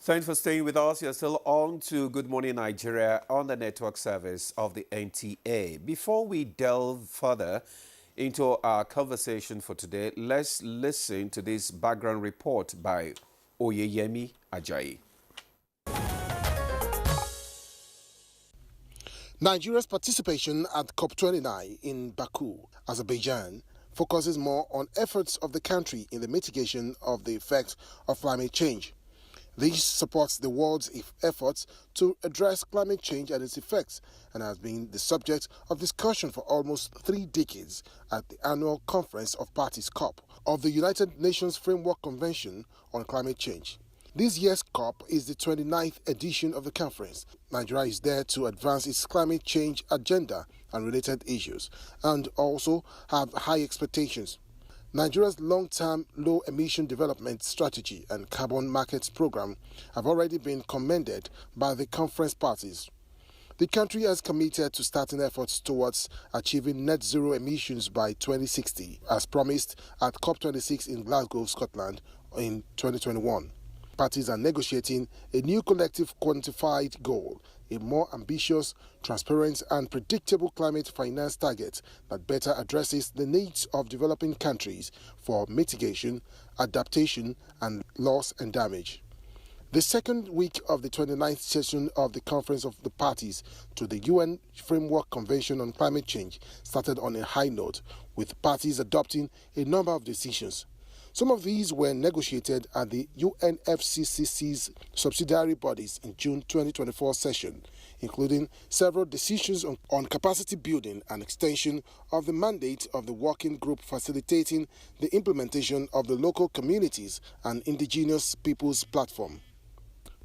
Thanks for staying with us. You're still on to Good Morning Nigeria on the network service of the NTA. Before we delve further into our conversation for today, let's listen to this background report by Oyeyemi Ajayi. Nigeria's participation at COP29 in Baku, Azerbaijan, focuses more on efforts of the country in the mitigation of the effects of climate change. This supports the world's efforts to address climate change and its effects and has been the subject of discussion for almost 3 decades at the annual Conference of Parties COP of the United Nations Framework Convention on Climate Change. This year's COP is the 29th edition of the conference. Nigeria is there to advance its climate change agenda and related issues and also have high expectations. Nigeria's long-term low-emission development strategy and carbon markets program have already been commended by the conference parties. The country has committed to starting efforts towards achieving net zero emissions by 2060, as promised at COP26 in Glasgow, Scotland in 2021. Parties are negotiating a new collective quantified goal, a more ambitious, transparent and predictable climate finance target that better addresses the needs of developing countries for mitigation, adaptation and loss and damage. The second week of the 29th session of the Conference of the Parties to the UN Framework Convention on Climate Change started on a high note, with parties adopting a number of decisions. Some of these were negotiated at the UNFCCC's subsidiary bodies in June 2024 session, including several decisions on capacity building and extension of the mandate of the working group facilitating the implementation of the local communities and indigenous peoples platform.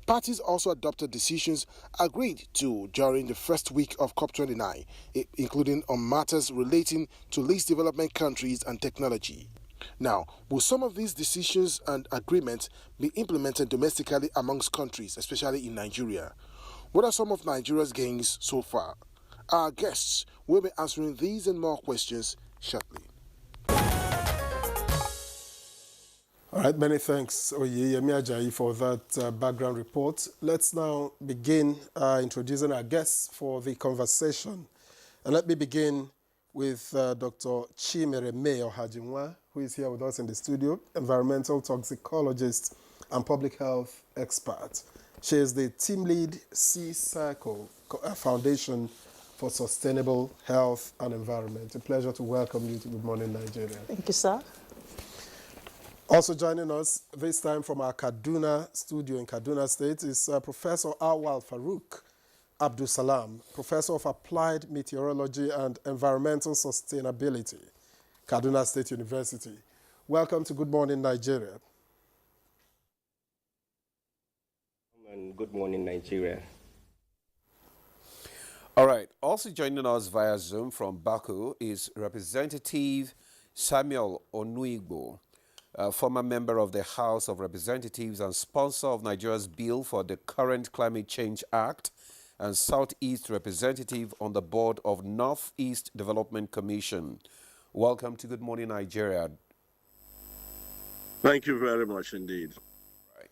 Parties also adopted decisions agreed to during the first week of COP29, including on matters relating to least development countries and technology. Now, will some of these decisions and agreements be implemented domestically amongst countries, especially in Nigeria? What are some of Nigeria's gains so far? Our guests will be answering these and more questions shortly. All right, many thanks, Oyeyemi Ajayi, for that background report. Let's now begin introducing our guests for the conversation. And let me begin with Dr. Chimereme Ohajinwa, who is here with us in the studio, environmental toxicologist and public health expert. She is the team lead C-Circle Foundation for Sustainable Health and Environment. A pleasure to welcome you to Good Morning Nigeria. Thank you, sir. Also joining us this time from our Kaduna studio in Kaduna State is Professor Awal Farouk Abdul Salam, Professor of Applied Meteorology and Environmental Sustainability, Kaduna State University. Welcome to Good Morning Nigeria. And Good Morning Nigeria. All right. Also joining us via Zoom from Baku is Representative Samuel Onuigbo, former member of the House of Representatives and sponsor of Nigeria's bill for the current Climate Change Act, and Southeast representative on the board of Northeast Development Commission. Welcome to Good Morning Nigeria. Thank you very much indeed. Right.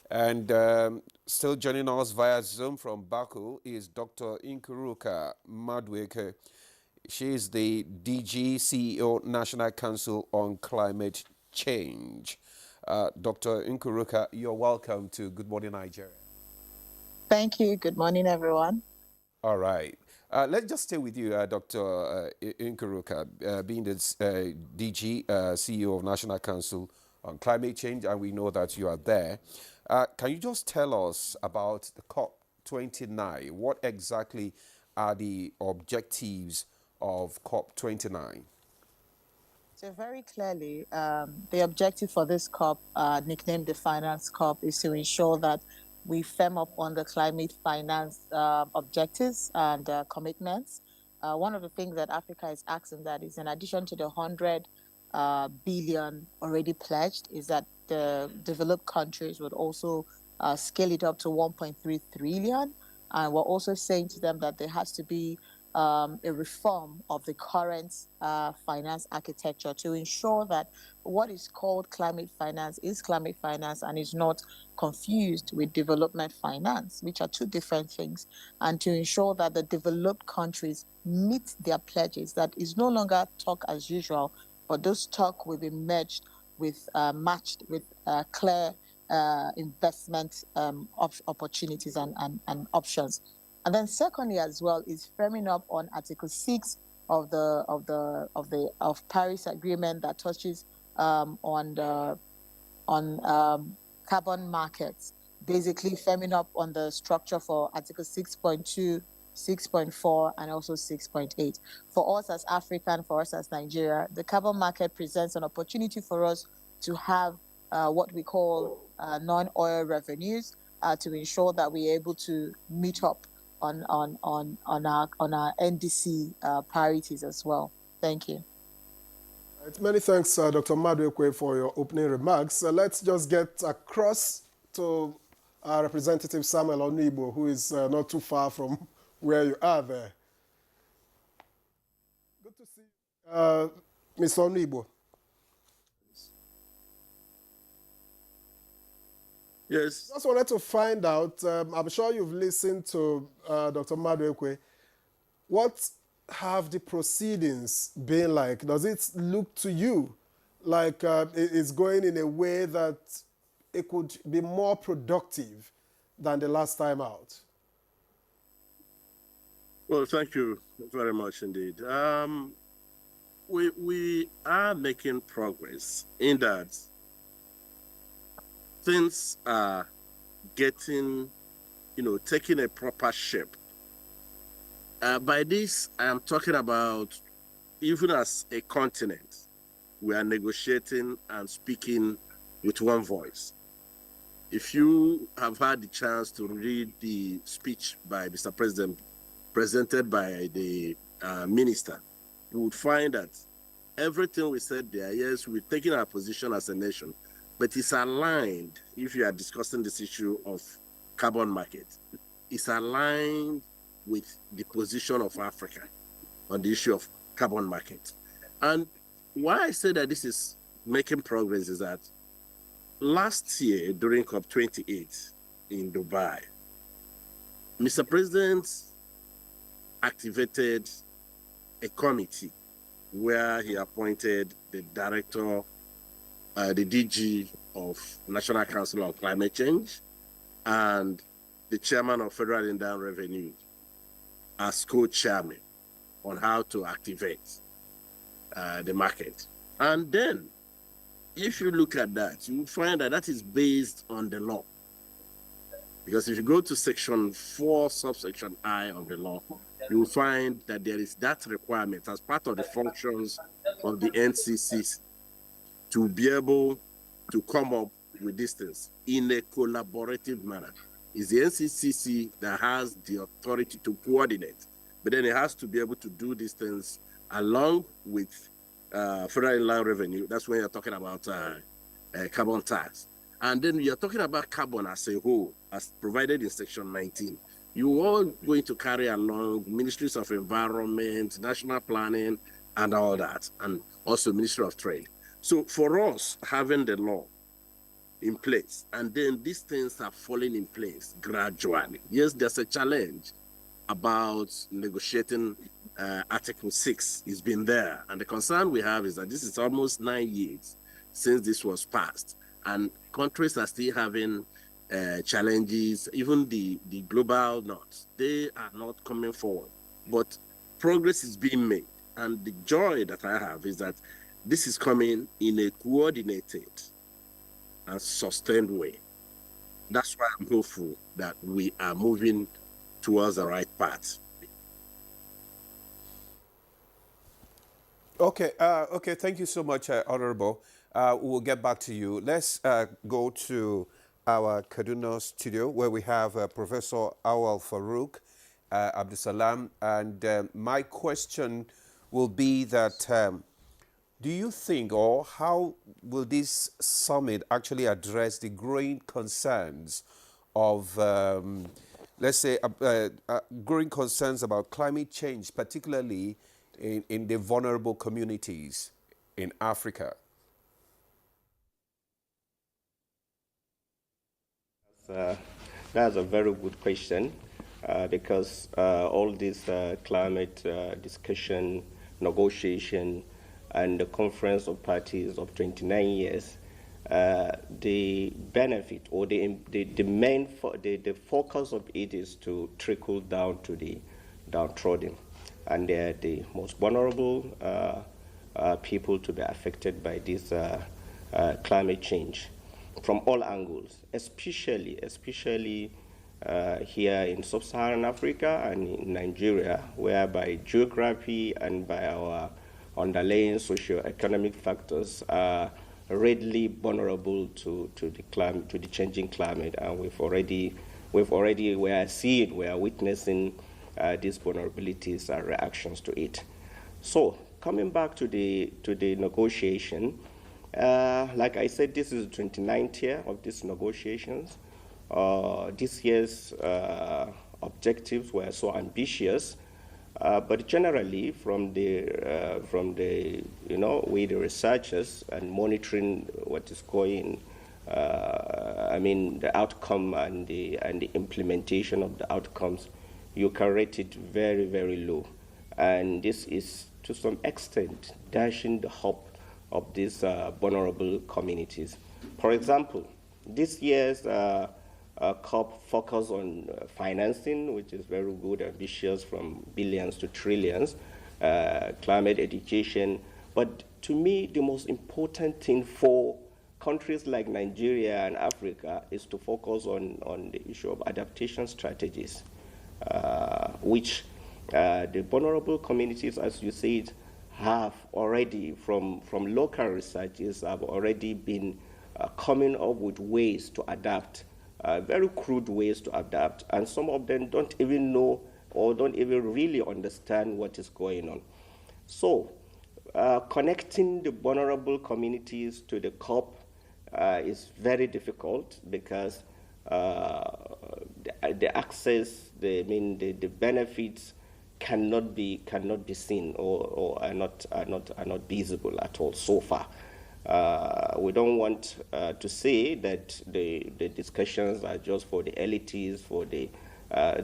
And still joining us via Zoom from Baku is Dr. Nkuruka Madweke. She is the DG CEO, National Council on Climate Change. Dr. Nkuruka, you're welcome to Good Morning Nigeria. Thank you. Good morning, everyone. All right. Let's just stay with you, Dr. Nkuruka, being the DG CEO of National Council on Climate Change, and we know that you are there. Can you just tell us about the COP29? What exactly are the objectives of COP29? So very clearly, the objective for this COP, nicknamed the Finance COP, is to ensure that we firm up on the climate finance objectives and commitments. One of the things that Africa is asking that is, in addition to the 100 billion already pledged, is that the developed countries would also scale it up to 1.3 trillion. And we're also saying to them that there has to be a reform of the current finance architecture to ensure that what is called climate finance is climate finance and is not confused with development finance, which are two different things, and to ensure that the developed countries meet their pledges, that is no longer talk as usual, but those talk will be matched with clear investment opportunities and options. And then secondly as well is firming up on Article 6 of Paris Agreement that touches on carbon markets, basically firming up on the structure for Article 6.2, 6.4, and also 6.8. For us as African, for us as Nigeria, the carbon market presents an opportunity for us to have what we call non-oil revenues to ensure that we're able to meet up on our NDC priorities as well. Thank you. Right, many thanks, Dr. Madwekwe, for your opening remarks. Let's just get across to our Representative Samuel Onibo, who is not too far from where you are there. Good to see you. Mr. Onibo. Yes. Just wanted to find out, I'm sure you've listened to Dr. Madwekwe. What have the proceedings been like? Does it look to you like it's going in a way that it could be more productive than the last time out? Well, thank you very much indeed. We are making progress in that things are getting, taking a proper shape. By this, I am talking about even as a continent, we are negotiating and speaking with one voice. If you have had the chance to read the speech by Mr. President, presented by the minister, you would find that everything we said there, yes, we're taking our position as a nation, but it's aligned, if you are discussing this issue of carbon market, it's aligned with the position of Africa on the issue of carbon market. And why I say that this is making progress is that last year during COP28 in Dubai, Mr. President activated a committee where he appointed the director, the DG of National Council on Climate Change, and the chairman of Federal Inland Revenue as co-chairman on how to activate the market. And then, if you look at that, you will find that that is based on the law. Because if you go to section 4, subsection I of the law, you will find that there is that requirement as part of the functions of the NCCC to be able to come up with these things in a collaborative manner. It's the NCCC that has the authority to coordinate, but then it has to be able to do these things along with Federal Inland Revenue. That's when you're talking about carbon tax. And then you're talking about carbon as a whole, as provided in section 19. You are going to carry along ministries of environment, national planning, and all that, and also Ministry of Trade. So for us, having the law in place, and then these things are falling in place gradually. Yes, there's a challenge about negotiating Article 6. It's been there, and the concern we have is that this is almost 9 years since this was passed, and countries are still having challenges. Even the global north, they are not coming forward, but progress is being made, and the joy that I have is that this is coming in a coordinated and sustained way. That's why I'm hopeful that we are moving towards the right path. Okay, thank you so much, Honorable. We'll get back to you. Let's go to our Kaduna studio where we have Professor Awal Farouk Abdusalam. And my question will be that do you think, or how will this summit actually address the growing concerns of let's say, growing concerns about climate change, particularly in the vulnerable communities in Africa? That's a very good question because all this climate discussion, negotiation, and the conference of parties of 29 years, the benefit or the main the focus of it is to trickle down to the downtrodden, and they're the most vulnerable people to be affected by this climate change from all angles, especially here in sub-Saharan Africa and in Nigeria, where by geography and by our underlying socio-economic factors are readily vulnerable to the climate, to the changing climate, and we are witnessing these vulnerabilities and reactions to it. So coming back to the negotiation. Like I said, this is the 29th year of these negotiations. This year's objectives were so ambitious, but generally, from the with the researchers and monitoring what is going, the outcome and the implementation of the outcomes, you can rate it very, very low, and this is to some extent dashing the hope of these vulnerable communities. For example, this year's COP focused on financing, which is very good, ambitious, from billions to trillions, climate education. But to me, the most important thing for countries like Nigeria and Africa is to focus on the issue of adaptation strategies, which the vulnerable communities, as you said, have already, from local researchers, have already been coming up with ways to adapt, very crude ways to adapt, and some of them don't even know or don't even really understand what is going on. So connecting the vulnerable communities to the COP is very difficult because the access, the benefits cannot be seen or are not visible at all so far. We don't want to say that the discussions are just for the elites, for the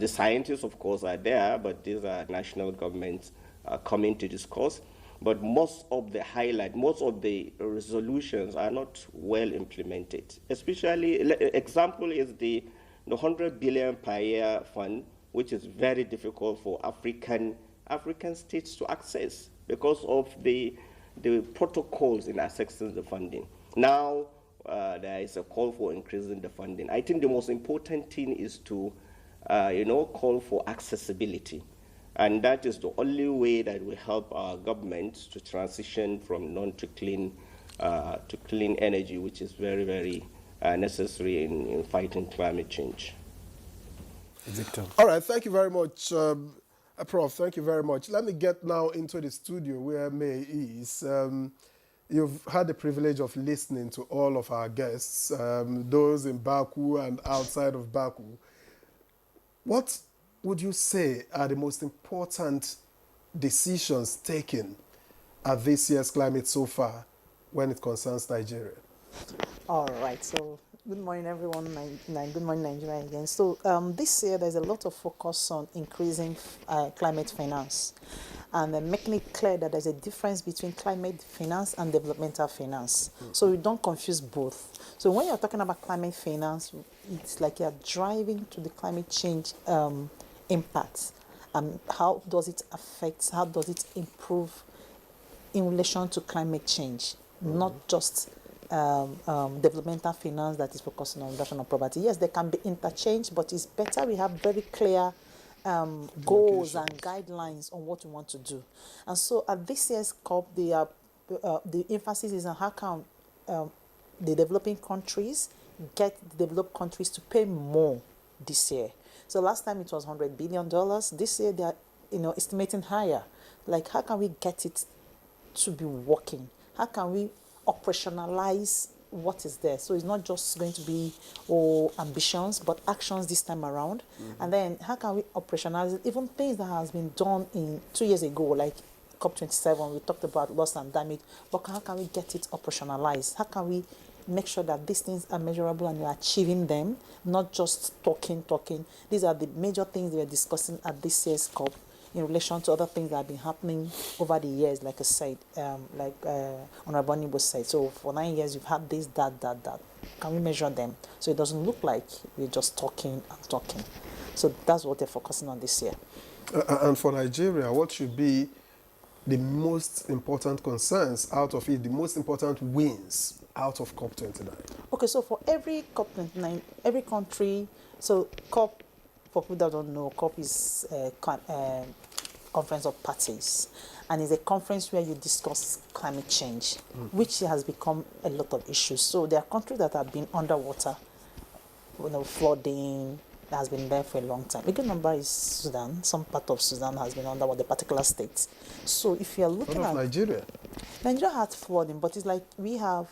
scientists, of course, are there, but these are national governments coming to discuss. But most of the resolutions are not well implemented. Especially, example is the 100 billion per year fund, which is very difficult for African states to access because of the protocols in accessing the funding. Now there is a call for increasing the funding. I think the most important thing is to call for accessibility, and that is the only way that will help our government to transition from non to clean energy, which is very, very necessary in fighting climate change. Victor. All right, thank you very much, Prof. Thank you very much. Let me get now into the studio where May is. You've had the privilege of listening to all of our guests, those in Baku and outside of Baku. What would you say are the most important decisions taken at this year's climate so far when it concerns Nigeria? All right, so good morning, everyone. Good morning, Nigeria again. So this year, there's a lot of focus on increasing climate finance and making it clear that there's a difference between climate finance and developmental finance. So you don't confuse both. So when you're talking about climate finance, it's like you're driving to the climate change impacts. How does it affect, how does it improve in relation to climate change, not just developmental finance that is focusing on reduction of poverty. Yes, there can be interchange, but it's better we have very clear goals and guidelines on what we want to do. And so at this year's COP, the emphasis is on how can the developing countries get the developed countries to pay more this year. So last time it was $100 billion. This year they are estimating higher. Like, how can we get it to be working? How can we operationalize what is there. So it's not just going to be ambitions, but actions this time around. And then how can we operationalize it? Even things that has been done in 2 years ago, like COP27, we talked about loss and damage, but how can we get it operationalized? How can we make sure that these things are measurable and you're achieving them, not just talking. These are the major things we are discussing at this year's COP in relation to other things that have been happening over the years, like I said, on our Nibo side. So for 9 years, you've had this, that. Can we measure them? So it doesn't look like we're just talking. So that's what they're focusing on this year. And for Nigeria, what should be the most important concerns out of it, the most important wins out of COP29? Okay, so for every COP29, every country, so COP, for people that don't know, COP is a conference of parties, and it's a conference where you discuss climate change, which has become a lot of issues. So there are countries that have been underwater, flooding, that has been there for a long time. A good number is Sudan. Some part of Sudan has been underwater, the particular states. So if you're looking at Nigeria has flooding, but it's like we have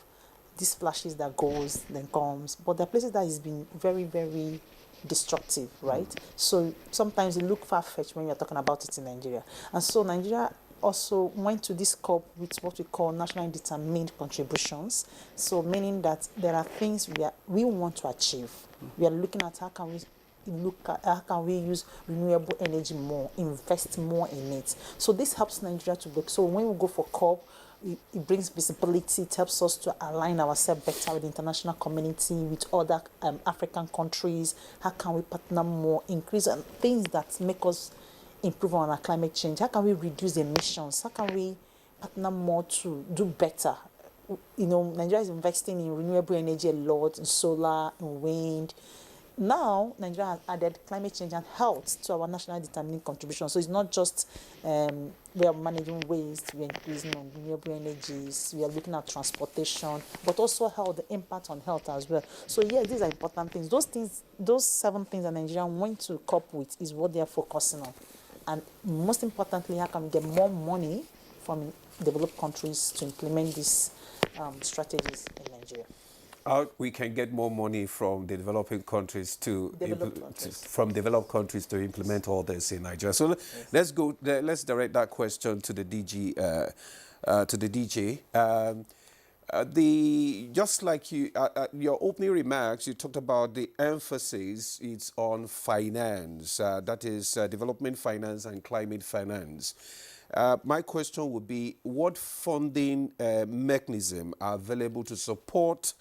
these flashes that goes, then comes, but there are places that has been very, very destructive, right? So sometimes you look far-fetched when you're talking about it in Nigeria. And so Nigeria also went to this COP with what we call nationally determined contributions. So meaning that there are things we want to achieve. We are looking at how can we use renewable energy more, invest more in it. So this helps Nigeria to work. So when we go for COP, it brings visibility. It helps us to align ourselves better with the international community, with other African countries. How can we partner more, increase and things that make us improve on our climate change? How can we reduce emissions? How can we partner more to do better? Nigeria is investing in renewable energy a lot, in solar, in wind. Now, Nigeria has added climate change and health to our national determining contribution. So it's not just we are managing waste, we are increasing on renewable energies, we are looking at transportation, but also health, the impact on health as well. So yes, these are important things. Those 7 things that Nigeria went to COP with is what they are focusing on. And most importantly, how can we get more money from developed countries to implement these strategies in Nigeria? We can get more money from the developing countries from developed countries to implement all this in Nigeria. So let's go. Let's direct that question to the DG. Just like your opening remarks, you talked about the emphasis. It's on finance. That is development finance and climate finance. My question would be: what funding mechanism are available to support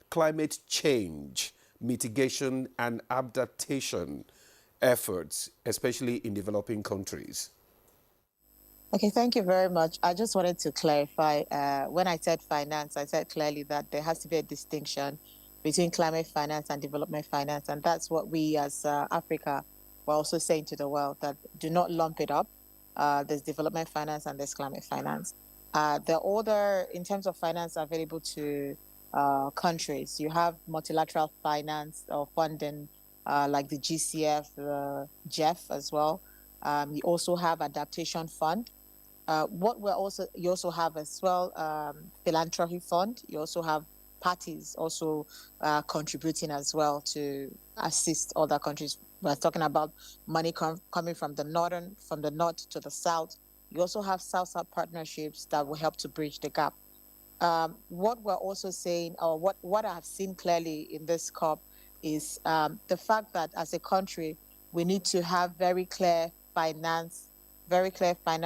climate change mitigation and adaptation efforts, especially in developing countries? Okay, thank you very much. I just wanted to clarify, when I said finance, I said clearly that there has to be a distinction between climate finance and development finance, and that's what we as Africa were also saying to the world, that do not lump it up. There's development finance and there's climate finance. The order in terms of finance available to countries. You have multilateral finance or funding like the GCF, GEF as well. You also have adaptation fund. You also have as well philanthropy fund. You also have parties also contributing as well to assist other countries. We're talking about money coming from the north to the south. You also have South-South partnerships that will help to bridge the gap. What we're also saying, or what I have seen clearly in this COP, is the fact that as a country, we need to have very clear finance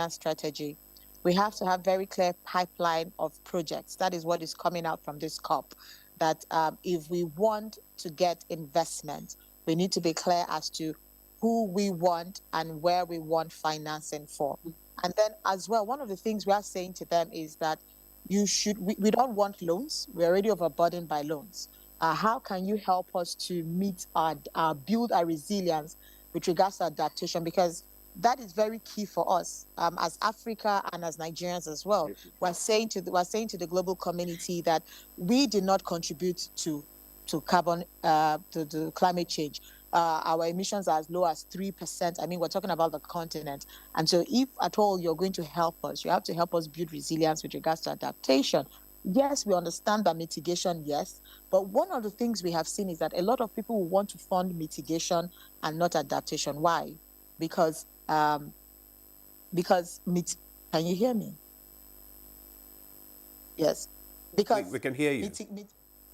strategy. We have to have very clear pipeline of projects. That is what is coming out from this COP, that if we want to get investment, we need to be clear as to who we want and where we want financing for. And then as well, one of the things we are saying to them is that we don't want loans. We're already overburdened by loans. How can you help us to build our resilience with regards to adaptation? Because that is very key for us as Africa and as Nigerians as well. We're saying to the global community that we did not contribute to carbon to climate change. Our emissions are as low as 3%. I mean, we're talking about the continent. And so if at all you're going to help us, you have to help us build resilience with regards to adaptation. yes, we understand that mitigation, yes, but one of the things we have seen is that a lot of people want to fund mitigation and not adaptation. Why? Because can you hear me? Yes, because We can hear you.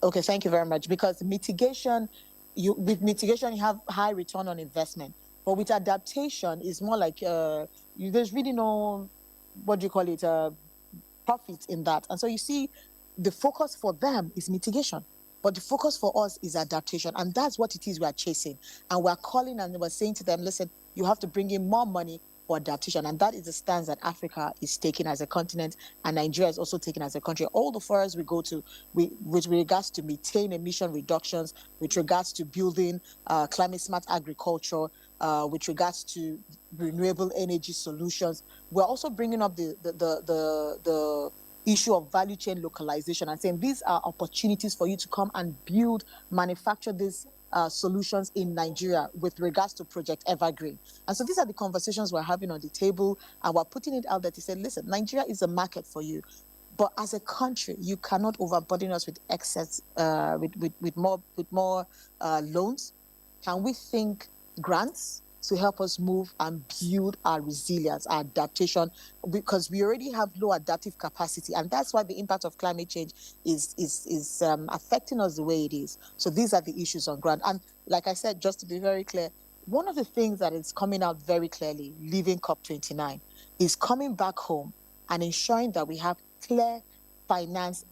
okay, thank you very much. Because mitigation, with mitigation you have high return on investment, but with adaptation is more like there's really no, what do you call it, profit in that. And so you see, the focus for them is mitigation, but the focus for us is adaptation, and that's what it is we are chasing. And we're calling and we're saying to them, listen, you have to bring in more money for adaptation, and that is the stance that Africa is taking as a continent, and Nigeria is also taking as a country. All the forums we go to, with regards to methane emission reductions, with regards to building climate smart agriculture, with regards to renewable energy solutions, we're also bringing up the issue of value chain localization and saying these are opportunities for you to come and build, manufacture these solutions in Nigeria with regards to Project Evergreen. And so these are the conversations we're having on the table, and we're putting it out there to say, listen, Nigeria is a market for you. But as a country, you cannot overburden us with excess, with more loans. Can we think grants to help us move and build our resilience, our adaptation, because we already have low adaptive capacity, and that's why the impact of climate change is affecting us the way it is. So these are the issues on ground. And like I said, just to be very clear, one of the things that is coming out very clearly, leaving COP29, is coming back home and ensuring that we have clear finance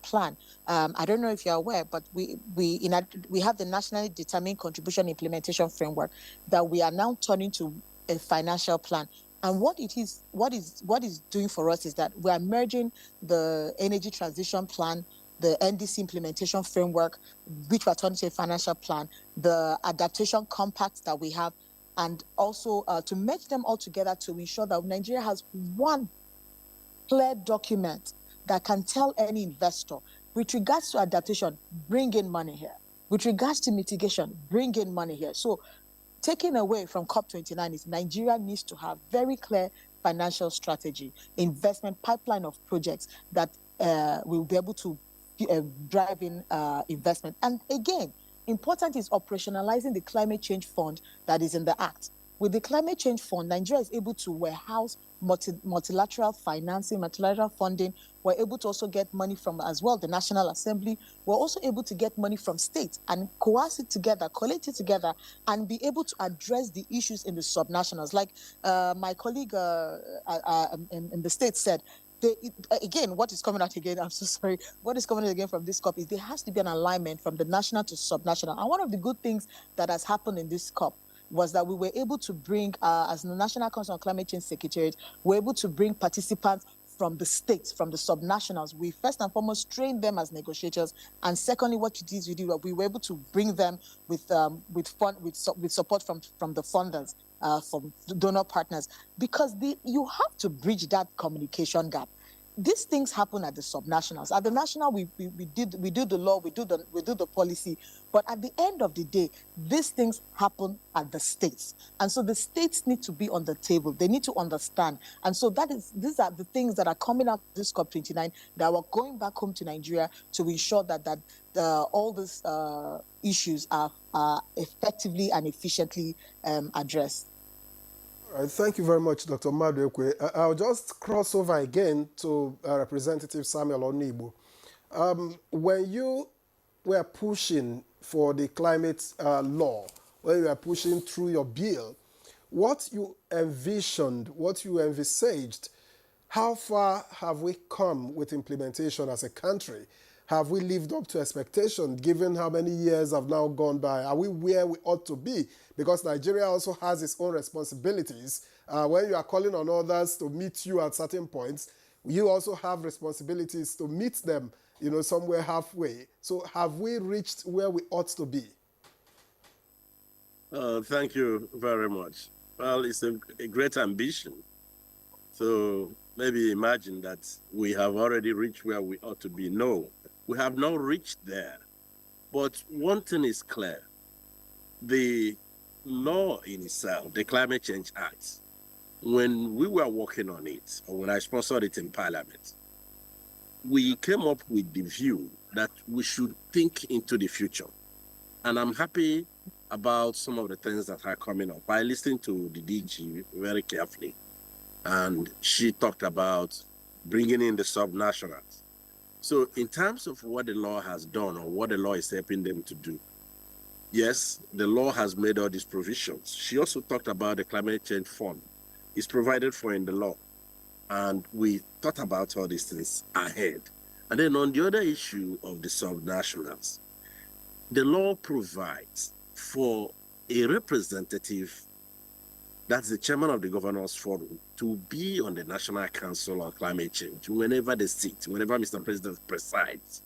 plan. I don't know if you're aware, but we have the nationally determined contribution implementation framework that we are now turning to a financial plan. And what is doing for us is that we are merging the energy transition plan, the NDC implementation framework, which we're turning to a financial plan, the adaptation compacts that we have, and also to merge them all together to ensure that Nigeria has one clear document that can tell any investor, with regards to adaptation, bring in money here. With regards to mitigation, bring in money here. So taking away from COP29 is Nigeria needs to have very clear financial strategy, investment pipeline of projects that will be able to drive in investment. And again, important is operationalizing the climate change fund that is in the Act. With the climate change fund, Nigeria is able to warehouse multilateral financing, multilateral funding. We're able to also get money from, as well, the National Assembly. We're also able to get money from states and coerce it together, collect it together, and be able to address the issues in the subnationals. Like my colleague in the States said, again, what is coming out again, I'm so sorry, what is coming out again from this COP is there has to be an alignment from the national to subnational. And one of the good things that has happened in this COP was that we were able to bring, as the National Council on Climate Change Secretariat, we're able to bring participants from the states, from the subnationals. We first and foremost trained them as negotiators, and secondly, what it is we did, we were able to bring them with support from the funders, from donor partners, because you have to bridge that communication gap. These things happen at the subnationals. At the national, we do the law, we do the policy, but at the end of the day, these things happen at the states, and so the states need to be on the table. They need to understand, and so these are the things that are coming out of this COP29 that we're going back home to Nigeria to ensure that all these issues are effectively and efficiently addressed. All right, thank you very much, Dr. Maduekwe. I'll just cross over again to Representative Samuel Onigbo. When you were pushing for the climate law, when you were pushing through your bill, what you envisioned, what you envisaged, how far have we come with implementation as a country? Have we lived up to expectation, given how many years have now gone by? Are we where we ought to be? Because Nigeria also has its own responsibilities. When you are calling on others to meet you at certain points, you also have responsibilities to meet them, somewhere halfway. So have we reached where we ought to be? Thank you very much. Well, it's a great ambition. So maybe imagine that we have already reached where we ought to be. No, we have not reached there. But one thing is clear. The law in itself, the Climate Change Act, when we were working on it, or when I sponsored it in Parliament, we came up with the view that we should think into the future. And I'm happy about some of the things that are coming up. I listened to the DG very carefully, and she talked about bringing in the subnationals. So in terms of what the law has done or what the law is helping them to do, yes, the law has made all these provisions. She also talked about the climate change fund. It's provided for in the law. And we thought about all these things ahead. And then on the other issue of the subnationals, the law provides for a representative, that's the chairman of the Governors Forum, to be on the National Council on Climate Change whenever they sit, whenever Mr. President presides.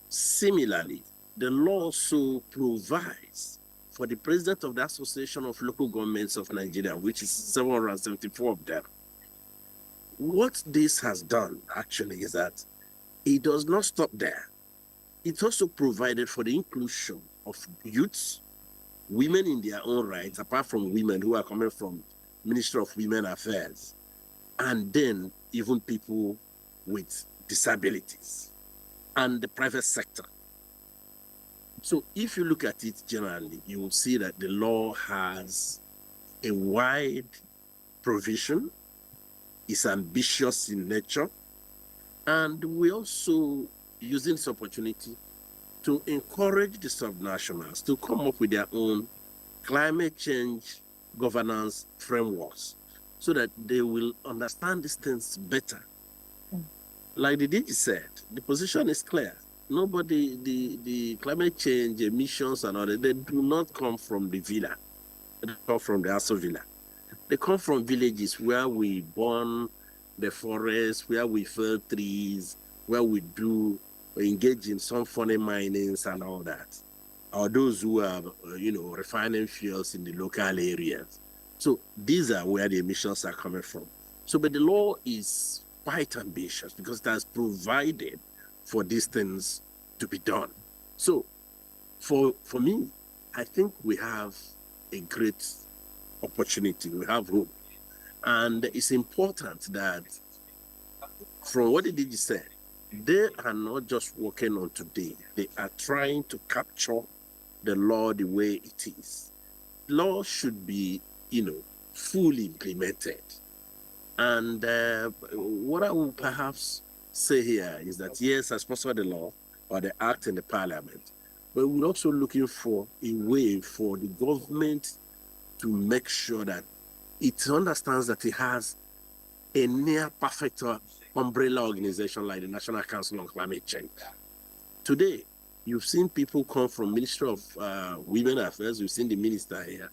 Similarly, the law also provides for the president of the Association of Local Governments of Nigeria, which is 774 of them. What this has done, actually, is that it does not stop there. It also provided for the inclusion of youths, women in their own rights, apart from women who are coming from Ministry of Women Affairs, and then even people with disabilities and the private sector. So if you look at it generally, you will see that the law has a wide provision, is ambitious in nature, and we also using this opportunity to encourage the subnationals to come up with their own climate change governance frameworks so that they will understand these things better. Like the DG said, the position is clear. Nobody, the climate change emissions and all that, they do not come from the villa. They come from the Aso Villa. They come from villages where we burn the forest, where we fell trees, where we do engage in some funny minings and all that, or those who are, refining fuels in the local areas. So these are where the emissions are coming from. So, but the law is quite ambitious because it has provided for these things to be done. So for me, I think we have a great opportunity, we have hope. And it's important that from what the DG said, they are not just working on today, they are trying to capture the law the way it is. Law should be, fully implemented. And what I will perhaps say here is that, yes, I sponsor the law or the act in the parliament, but we're also looking for a way for the government to make sure that it understands that it has a near perfect umbrella organization like the National Council on Climate Change. Today, you've seen people come from Ministry of Women Affairs, you've seen the minister here.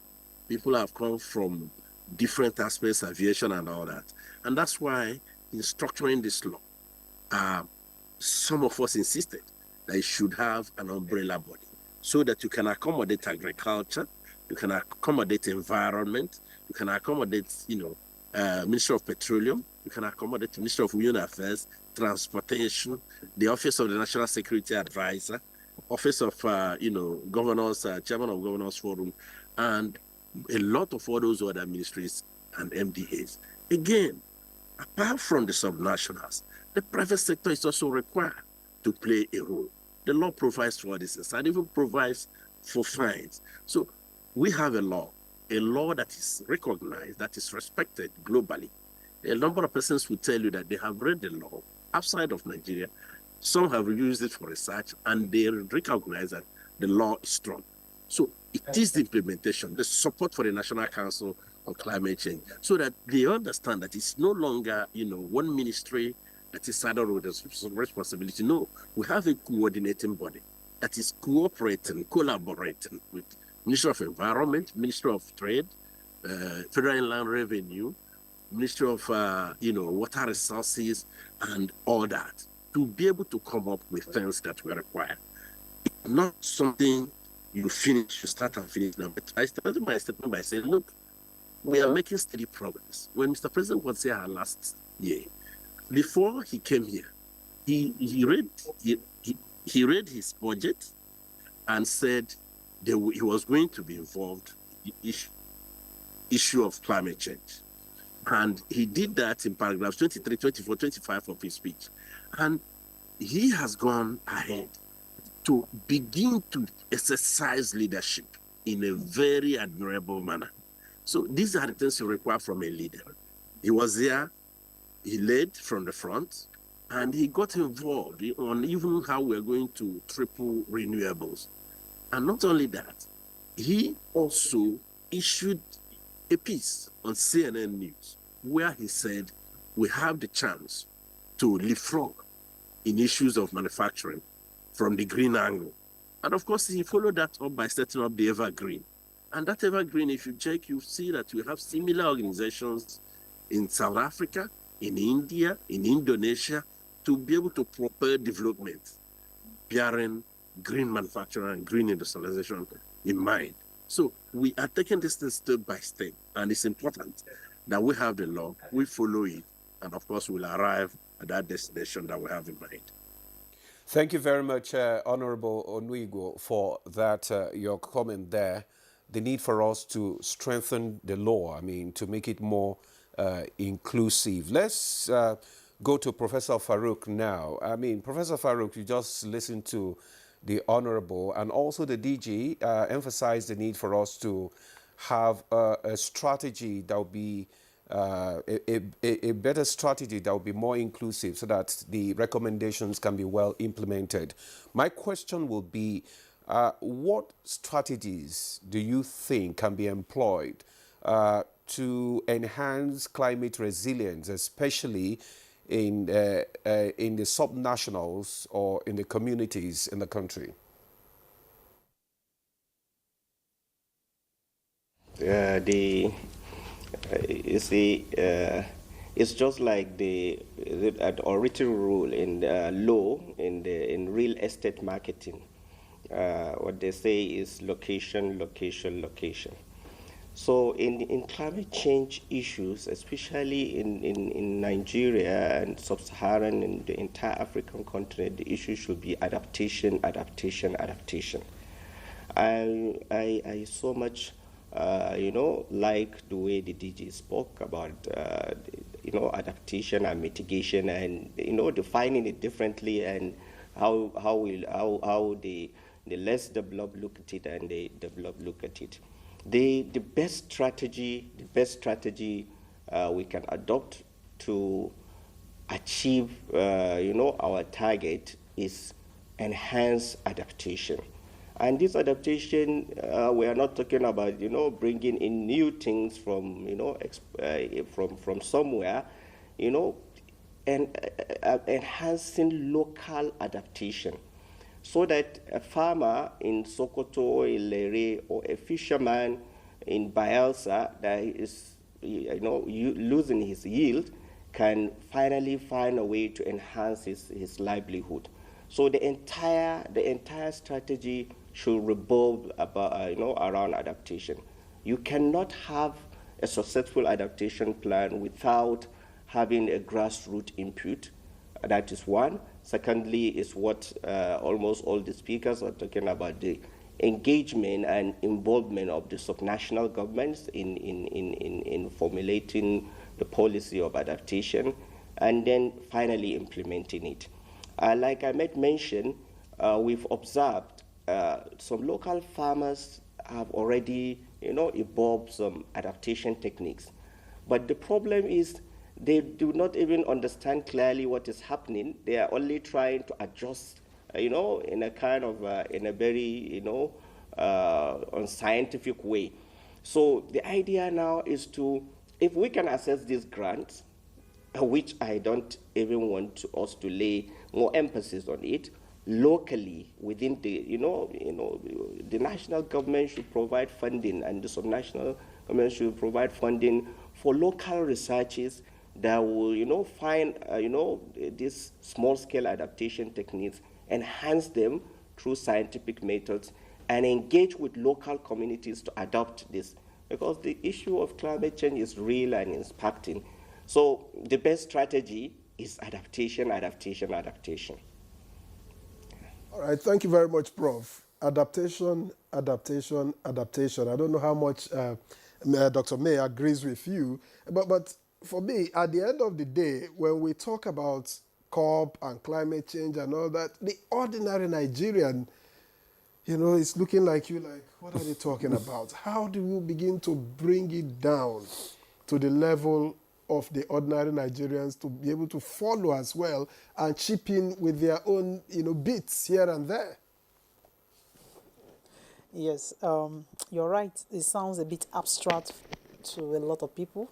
People have come from different aspects, aviation and all that. And that's why in structuring this law, some of us insisted that it should have an umbrella body so that you can accommodate agriculture, you can accommodate environment, you can accommodate, Ministry of Petroleum, you can accommodate the Ministry of Women Affairs, Transportation, the Office of the National Security Advisor, Office of, Governors, Chairman of Governors Forum, and a lot of all those other ministries and MDAs. Again, apart from the subnationals, the private sector is also required to play a role. The law provides for this and even provides for fines. So we have a law that is recognized, that is respected globally. A number of persons will tell you that they have read the law outside of Nigeria. Some have used it for research and they recognize that the law is strong. So it is the implementation, the support for the National Council on Climate Change, so that they understand that it's no longer, one ministry that is saddled with a responsibility. No, we have a coordinating body that is cooperating, collaborating with Ministry of Environment, Ministry of Trade, Federal Inland Revenue, Ministry of, Water Resources, and all that, to be able to come up with things that we require. It's not something you finish, you start and finish now. But I started my statement by saying, look, we are making steady progress. When Mr. President was here last year, before he came here, he read his budget and said he was going to be involved in the issue of climate change. And he did that in paragraphs 23, 24, 25 of his speech. And he has gone ahead to begin to exercise leadership in a very admirable manner. So these are the things you require from a leader. He was there, he led from the front, and he got involved on even how we're going to triple renewables. And not only that, he also issued a piece on CNN News where he said, we have the chance to leapfrog in issues of manufacturing from the green angle. And of course, he followed that up by setting up the Evergreen. And that Evergreen, if you check, you see that we have similar organizations in South Africa, in India, in Indonesia, to be able to propel development, bearing green manufacturing and green industrialization in mind. So we are taking this thing step by step, and it's important that we have the law, we follow it, and of course we'll arrive at that destination that we have in mind. Thank you very much, Honorable Onuigbo, for that, your comment there. The need for us to strengthen the law, I mean, to make it more inclusive. Let's go to Professor Farouk now. I mean, Professor Farouk, you just listened to the Honorable and also the DG emphasize the need for us to have a strategy that will be a better strategy that will be more inclusive so that the recommendations can be well implemented. My question will be, what strategies do you think can be employed to enhance climate resilience, especially in the subnationals or in the communities in the country? You see, it's just like the written rule in the law in real estate marketing. What they say is location, location, location. So in climate change issues, especially in Nigeria and sub-Saharan and the entire African continent, the issue should be adaptation, adaptation, adaptation. I so much, like the way the DG spoke about, adaptation and mitigation and, defining it differently and how the less developed look at it and the developed look at it. The best strategy we can adopt to achieve, our target is enhanced adaptation. And this adaptation, we are not talking about, bringing in new things from, from somewhere, and enhancing local adaptation, so that a farmer in Sokoto or Ilere or a fisherman in Bayelsa that is, losing his yield can finally find a way to enhance his livelihood. So the entire strategy should revolve about, around adaptation. You cannot have a successful adaptation plan without having a grassroots input. That is one. Secondly, is what almost all the speakers are talking about, the engagement and involvement of the subnational governments in formulating the policy of adaptation, and then finally implementing it. Like I made mention, we've observed some local farmers have already, evolved some adaptation techniques. But the problem is they do not even understand clearly what is happening. They are only trying to adjust, in a kind of, in a very, unscientific way. So the idea now is to, if we can access these grants, which I don't even want us to lay more emphasis on it, locally within the, the national government should provide funding and the subnational government should provide funding for local researches that will, find, these small-scale adaptation techniques, enhance them through scientific methods, and engage with local communities to adopt this. Because the issue of climate change is real and impacting. So the best strategy is adaptation, adaptation, adaptation. All right, thank you very much, Prof. Adaptation, adaptation, adaptation. I don't know how much Dr. May agrees with you, but for me, at the end of the day, when we talk about COP and climate change and all that. The ordinary Nigerian, it's looking like you like, what are they talking about? How do you begin to bring it down to the level of the ordinary Nigerians to be able to follow as well and chip in with their own, bits here and there? Yes, you're right. It sounds a bit abstract to a lot of people.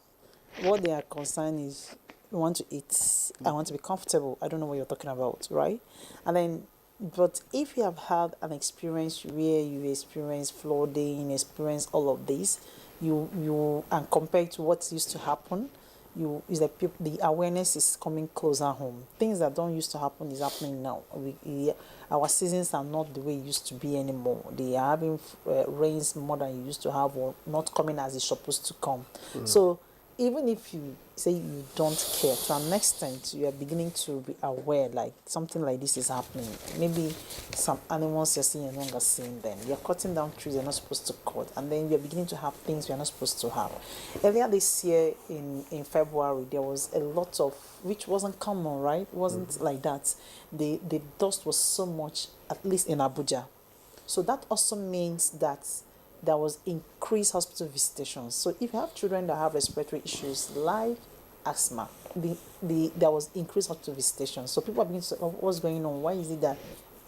What they are concerned is, I want to eat, I want to be comfortable. I don't know what you're talking about, right? And then, but if you have had an experience where you experience flooding, experience all of this, and compared to what used to happen, is that the awareness is coming closer home. Things that don't used to happen is happening now. Our seasons are not the way it used to be anymore. They are having rains more than you used to have, or not coming as it's supposed to come. So even if you say you don't care, to an extent, you are beginning to be aware, like something like this is happening. Maybe some animals you're seeing, you're no longer seeing them. You're cutting down trees you're not supposed to cut, and then you're beginning to have things you're not supposed to have. Earlier this year, in February, there was a lot of, which wasn't common, right? It wasn't like that. The dust was so much, at least in Abuja. So that also means that there was increased hospital visitations. So if you have children that have respiratory issues like asthma, there was increased hospital visitations. So people are beginning to say, oh, what's going on? Why is it that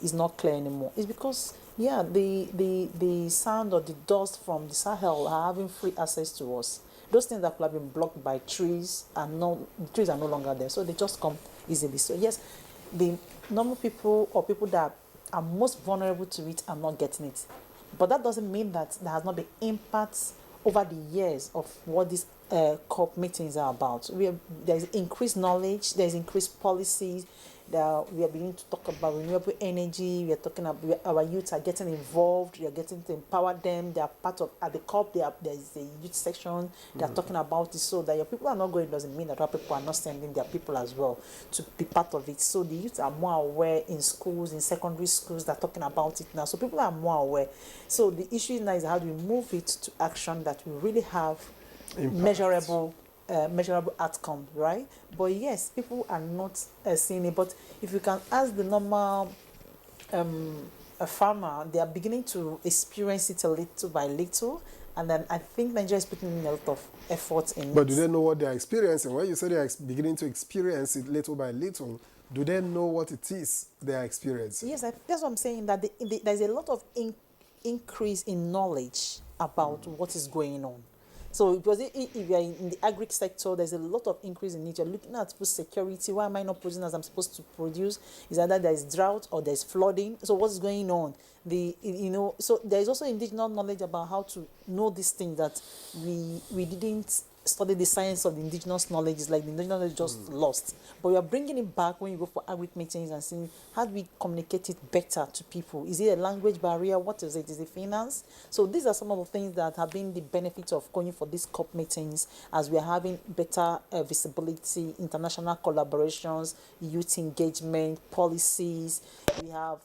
it's not clear anymore? It's because, the sound or the dust from the Sahel are having free access to us. Those things that could have been blocked by trees the trees are no longer there. So they just come easily. So yes, the normal people or people that are most vulnerable to it are not getting it. But that doesn't mean that there has not been impacts over the years of what these COP meetings are about. There's increased knowledge, there's increased policies, that we are beginning to talk about renewable energy. We are talking about our youth are getting involved. We are getting to empower them. They are part of, at the COP, there is a youth section. They are talking about it, so that your people are not going doesn't mean that our people are not sending their people as well to be part of it. So the youth are more aware in schools, in secondary schools. They're talking about it now. So people are more aware. So the issue now is how do we move it to action that will really have measurable outcome, right? But yes, people are not seeing it. But if you can ask the normal a farmer, they are beginning to experience it a little by little. And then I think Nigeria is putting in a lot of effort in it. But do they know what they are experiencing? When you say they are beginning to experience it little by little, do they know what it is they are experiencing? Yes, that's what I'm saying, that there's a lot of increase in knowledge about what is going on. So because if you're in the agri sector, there's a lot of increase in it. You're looking at food security. Why am I not producing as I'm supposed to produce? Is either there is drought or there's flooding. So what's going on? So there is also indigenous knowledge about how to know these things that we didn't study the science of the indigenous knowledge. It's like the indigenous knowledge just lost. But we are bringing it back when you go for agri meetings and seeing how do we communicate it better to people. Is it a language barrier? What is it? Is it finance? So these are some of the things that have been the benefits of going for these COP meetings, as we are having better visibility, international collaborations, youth engagement, policies.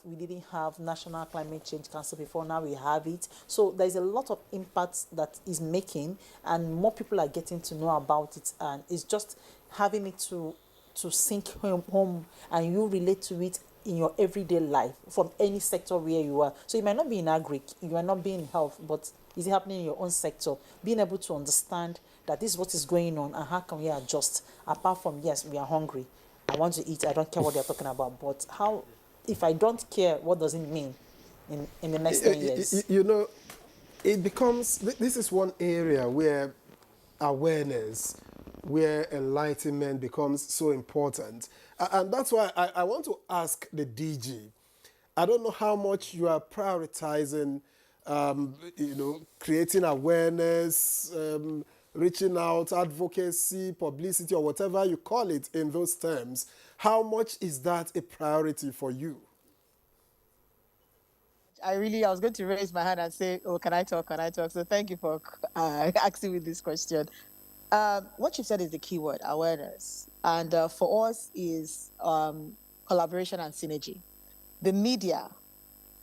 We didn't have National Climate Change Council before, now we have it. So there's a lot of impact that is making, and more people are getting to know about it, and it's just having it to sink home and you relate to it in your everyday life from any sector where you are. So you might not be in agri, you might not be in health, but is it happening in your own sector? Being able to understand that this is what is going on and how can we adjust, apart from, yes, we are hungry, I want to eat, I don't care what they're talking about, but how, if I don't care, what does it mean in the next 10 years? It becomes, this is one area where awareness, where enlightenment becomes so important. And that's why I want to ask the DG. I don't know how much you are prioritizing, creating awareness, reaching out, advocacy, publicity, or whatever you call it in those terms. How much is that a priority for you? I was going to raise my hand and say, oh, can I talk? So thank you for asking me this question. What you said is the key word, awareness. And for us is collaboration and synergy. The media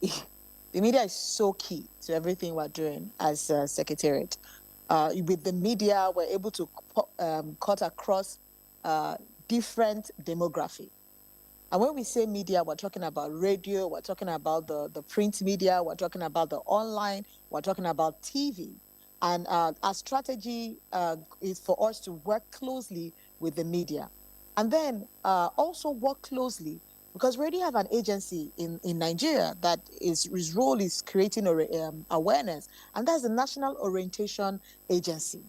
is so key to everything we're doing as Secretariat. With the media, we're able to cut across different demography. And when we say media, we're talking about radio, we're talking about the print media, we're talking about the online, we're talking about TV. And our strategy is for us to work closely with the media. And then also work closely, because we already have an agency in Nigeria that his role is creating awareness, and that's the National Orientation Agency,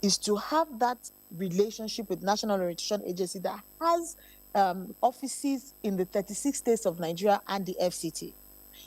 is to have that relationship with National Orientation Agency that has offices in the 36 states of Nigeria and the FCT,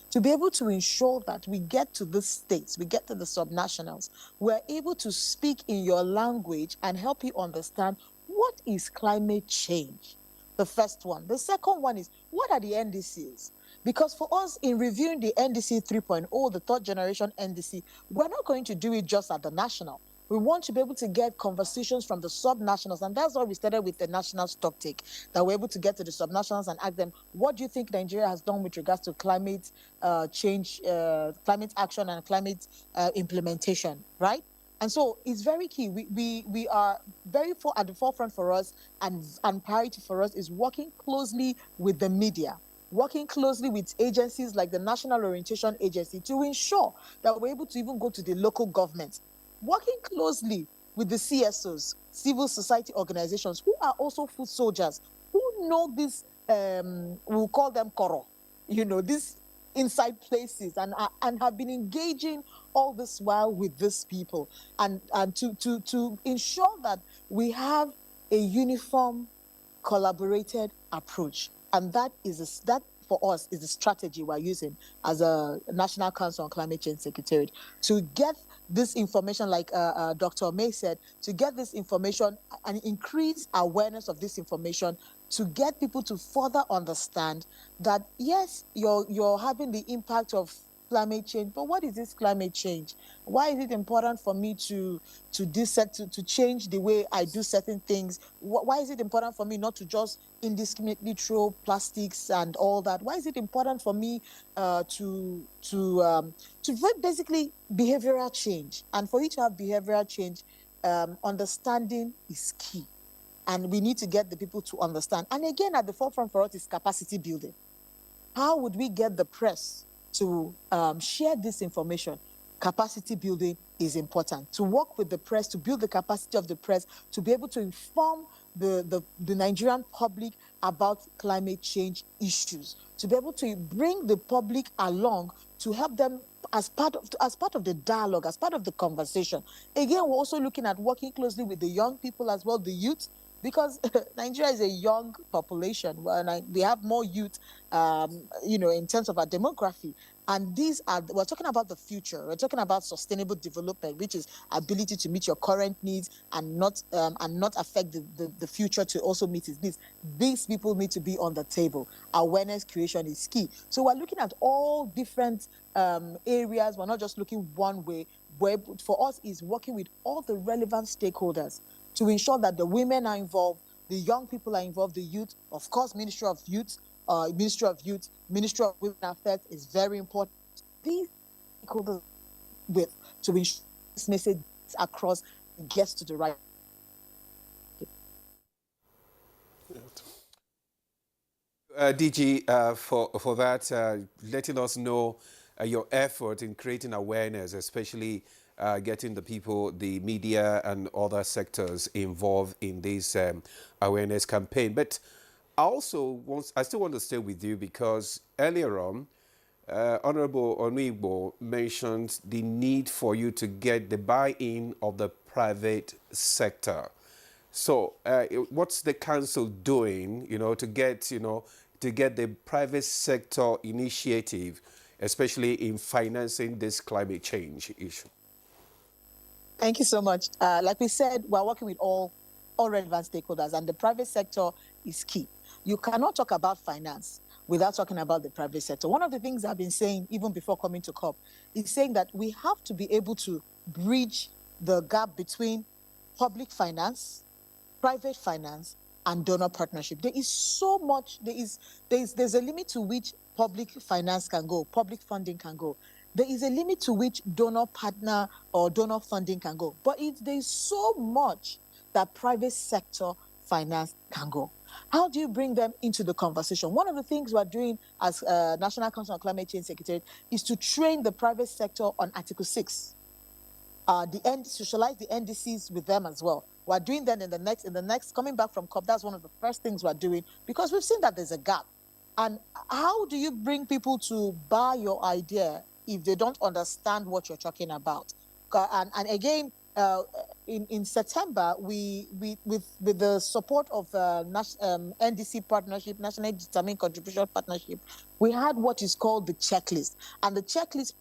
to be able to ensure that we get to the states, we get to the subnationals, we're able to speak in your language and help you understand what is climate change. The first one. The second one is, what are the NDCs? Because for us, in reviewing the NDC 3.0, the third generation NDC, we're not going to do it just at the national. We want to be able to get conversations from the subnationals, and that's why we started with the national stock take, that we're able to get to the subnationals and ask them, what do you think Nigeria has done with regards to climate change, climate action and climate implementation, right? And so it's very key. We are very at the forefront for us, and priority for us is working closely with the media, working closely with agencies like the National Orientation Agency to ensure that we're able to even go to the local governments, working closely with the CSOs, civil society organizations, who are also food soldiers, who know this, we'll call them koro, these inside places, and have been engaging all this while with these people, and to ensure that we have a uniform, collaborated approach. And that for us is the strategy we're using as a National Council on Climate Change Secretariat, to get this information, like Dr. May said, to get this information and increase awareness of this information, to get people to further understand that, yes, you're having the impact of climate change, but what is this climate change? Why is it important for me to change the way I do certain things? Why is it important for me not to just indiscriminately throw plastics and all that? Why is it important for me to basically behavioral change? And for you to have behavioral change, understanding is key. And we need to get the people to understand. And again, at the forefront for us is capacity building. How would we get the press to share this information? Capacity building is important. To work with the press, to build the capacity of the press, to be able to inform the Nigerian public about climate change issues, to be able to bring the public along, to help them as part of the dialogue, as part of the conversation. Again, we're also looking at working closely with the young people as well, the youth, because Nigeria is a young population, and we have more youth, in terms of our demography. And we're talking about the future. We're talking about sustainable development, which is ability to meet your current needs and not affect the future to also meet its needs. These people need to be on the table. Awareness creation is key. So we're looking at all different areas. We're not just looking one way. Where for us is working with all the relevant stakeholders to ensure that the women are involved, the young people are involved, the youth, of course, Ministry of Youth, Ministry of Women Affairs is very important. These stakeholders to ensure this message across gets to the right. DG, for that, letting us know your effort in creating awareness, especially getting the people, the media and other sectors involved in this awareness campaign. But I still want to stay with you, because earlier on, Honorable Onuigbo mentioned the need for you to get the buy-in of the private sector. So what's the council doing, to get the private sector initiative, especially in financing this climate change issue? Thank you so much. Like we said, we're working with all relevant stakeholders, and the private sector is key. You cannot talk about finance without talking about the private sector. One of the things I've been saying, even before coming to COP, is saying that we have to be able to bridge the gap between public finance, private finance, and donor partnership. There is so much, there's a limit to which public finance can go, public funding can go. There is a limit to which donor partner or donor funding can go. But there's so much that private sector finance can go. How do you bring them into the conversation? One of the things we're doing as National Council on Climate Change Secretariat is to train the private sector on Article 6. Socialize the NDCs with them as well. We're doing that in the next coming back from COP. That's one of the first things we're doing, because we've seen that there's a gap. And how do you bring people to buy your idea if they don't understand what you're talking about? And again, in September, we with the support of NDC partnership, National Determined Contribution Partnership, we had what is called the checklist, and the checklist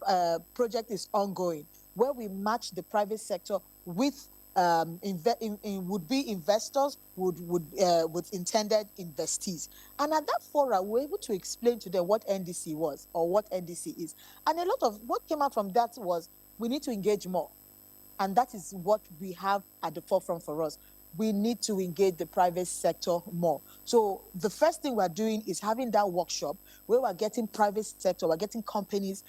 project is ongoing, where we match the private sector with would-be investors, with intended investees. And at that forum, we were able to explain to them what NDC was, or what NDC is. And a lot of what came out from that was, we need to engage more. And that is what we have at the forefront for us. We need to engage the private sector more. So the first thing we're doing is having that workshop where we're getting private sector, we're getting companies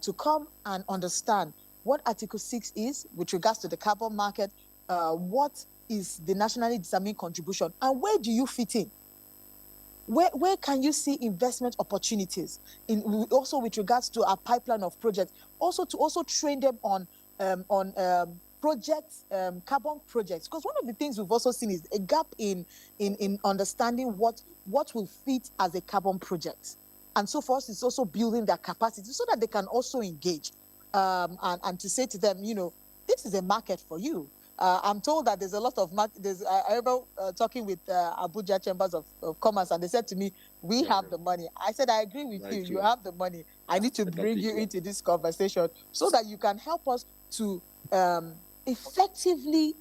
to come and understand what Article 6 is with regards to the carbon market, what is the nationally determined contribution, and where do you fit in? Where can you see investment opportunities? Also with regards to our pipeline of projects, also to train them on projects, carbon projects. Because one of the things we've also seen is a gap in understanding what will fit as a carbon project. And so for us, it's also building their capacity so that they can also engage. And to say to them, this is a market for you. I'm told that there's a lot of I remember talking with Abuja Chambers of Commerce, and they said to me, we have the money. I said, I agree with you. You have the money. I need to bring you into this conversation so that you can help us to effectively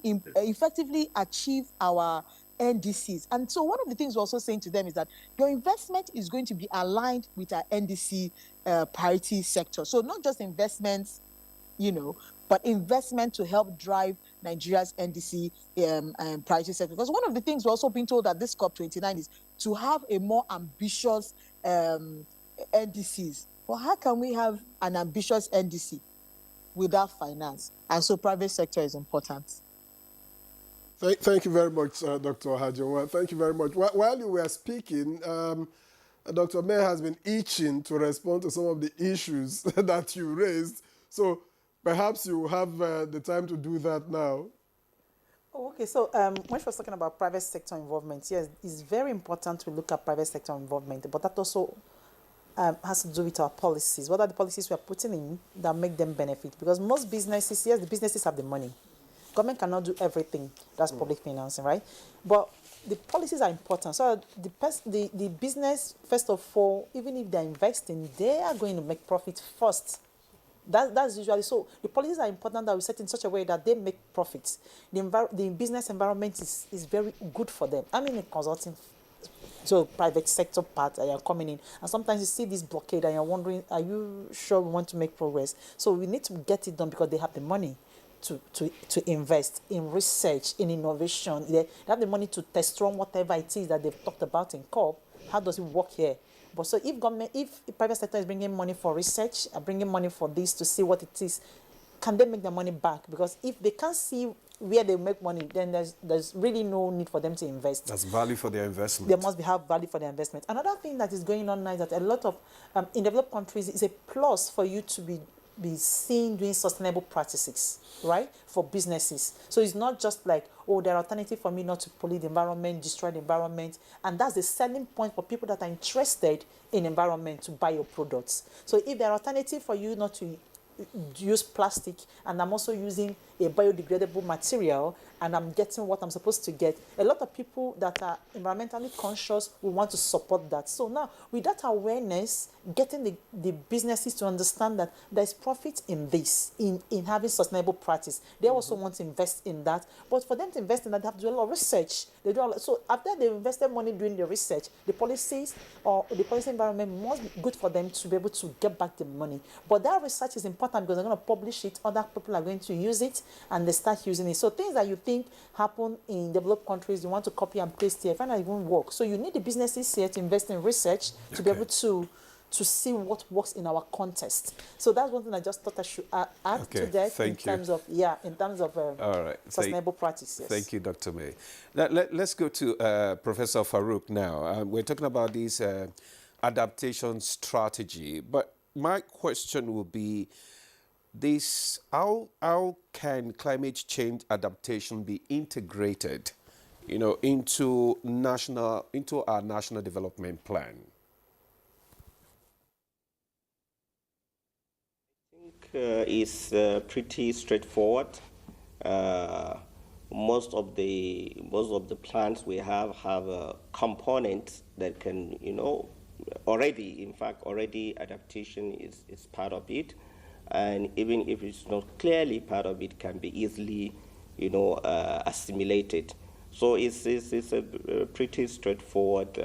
achieve our NDCs. And so one of the things we're also saying to them is that your investment is going to be aligned with our NDC priority sector. So not just investments, but investment to help drive Nigeria's NDC priority sector. Because one of the things we're also being told at this COP29 is to have a more ambitious NDCs. Well, how can we have an ambitious NDC without finance? And so private sector is important. Thank you very much, Dr. Hajowa. Thank you very much. While you were speaking, Dr. May has been itching to respond to some of the issues that you raised. So perhaps you have the time to do that now. Oh, okay, so when she was talking about private sector involvement, yes, it's very important to look at private sector involvement, but that also has to do with our policies. What are the policies we are putting in that make them benefit? Because most businesses, yes, the businesses have the money. Government cannot do everything. That's public financing, right? But the policies are important. So the business, first of all, even if they're investing, they are going to make profit first. That's usually so. The policies are important that we set in such a way that they make profits. The business environment is very good for them. I'm in a consulting, so private sector part, and you're coming in, and sometimes you see this blockade and you're wondering, are you sure we want to make progress? So we need to get it done because they have the money to invest in research, in innovation. They have the money to test run whatever it is that they've talked about in COP. How does it work here? But so if private sector is bringing money for research, bringing money for this to see what it is, can they make their money back? Because if they can't see where they make money, then there's really no need for them to invest. That's value for their investment. There must have value for their investment. Another thing that is going on now is that a lot of, in developed countries, it's a plus for you to be seen doing sustainable practices, right, for businesses. So it's not just like, oh, there are alternatives for me not to pollute the environment, destroy the environment. And that's the selling point for people that are interested in environment to buy your products. So if there are alternatives for you not to use plastic, and I'm also using a biodegradable material, and I'm getting what I'm supposed to get, a lot of people that are environmentally conscious will want to support that. So now, with that awareness, getting the businesses to understand that there's profit in this, in having sustainable practice. They also want to invest in that. But for them to invest in that, they have to do a lot of research. So after they've invested money doing the research, the policies or the policy environment must be good for them to be able to get back the money. But that research is important because they're going to publish it, other people are going to use it, and they start using it. So things that you think happen in developed countries, you want to copy and paste here, find out it won't work. So you need the businesses here to invest in research to be able to to see what works in our context. So that's one thing I just thought I should add to that in terms of All right. sustainable practices. Thank you, Dr. May. Let's go to Professor Farouk now. We're talking about this adaptation strategy, but my question will be this: how can climate change adaptation be integrated, into our national development plan? Is pretty straightforward. Most of the plants we have a component that can, already adaptation is part of it, and even if it's not clearly part of it, can be easily, assimilated. So it's a pretty straightforward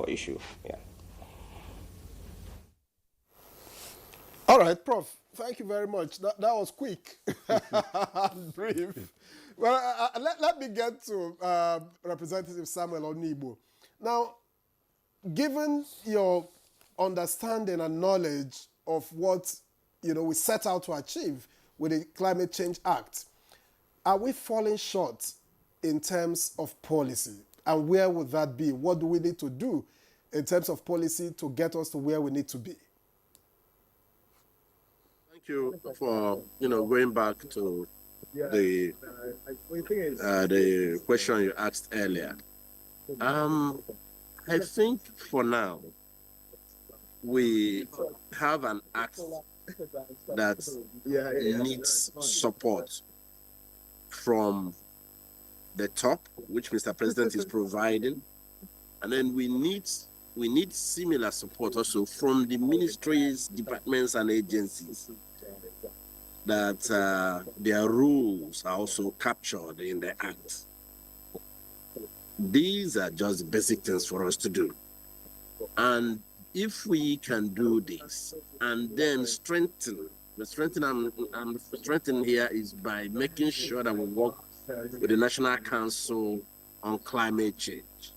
issue. Yeah. All right, Prof. Thank you very much. That was quick and brief. Well, let me get to Representative Samuel Onigbo. Now, given your understanding and knowledge of what we set out to achieve with the Climate Change Act, are we falling short in terms of policy? And where would that be? What do we need to do in terms of policy to get us to where we need to be? Thank you for going back to the question you asked earlier. I think for now we have an act that needs support from the top, which Mr. President is providing, and then we need similar support also from the ministries, departments, and agencies, that their rules are also captured in the Act. These are just basic things for us to do. And if we can do this and then strengthen here is by making sure that we work with the National Council on Climate Change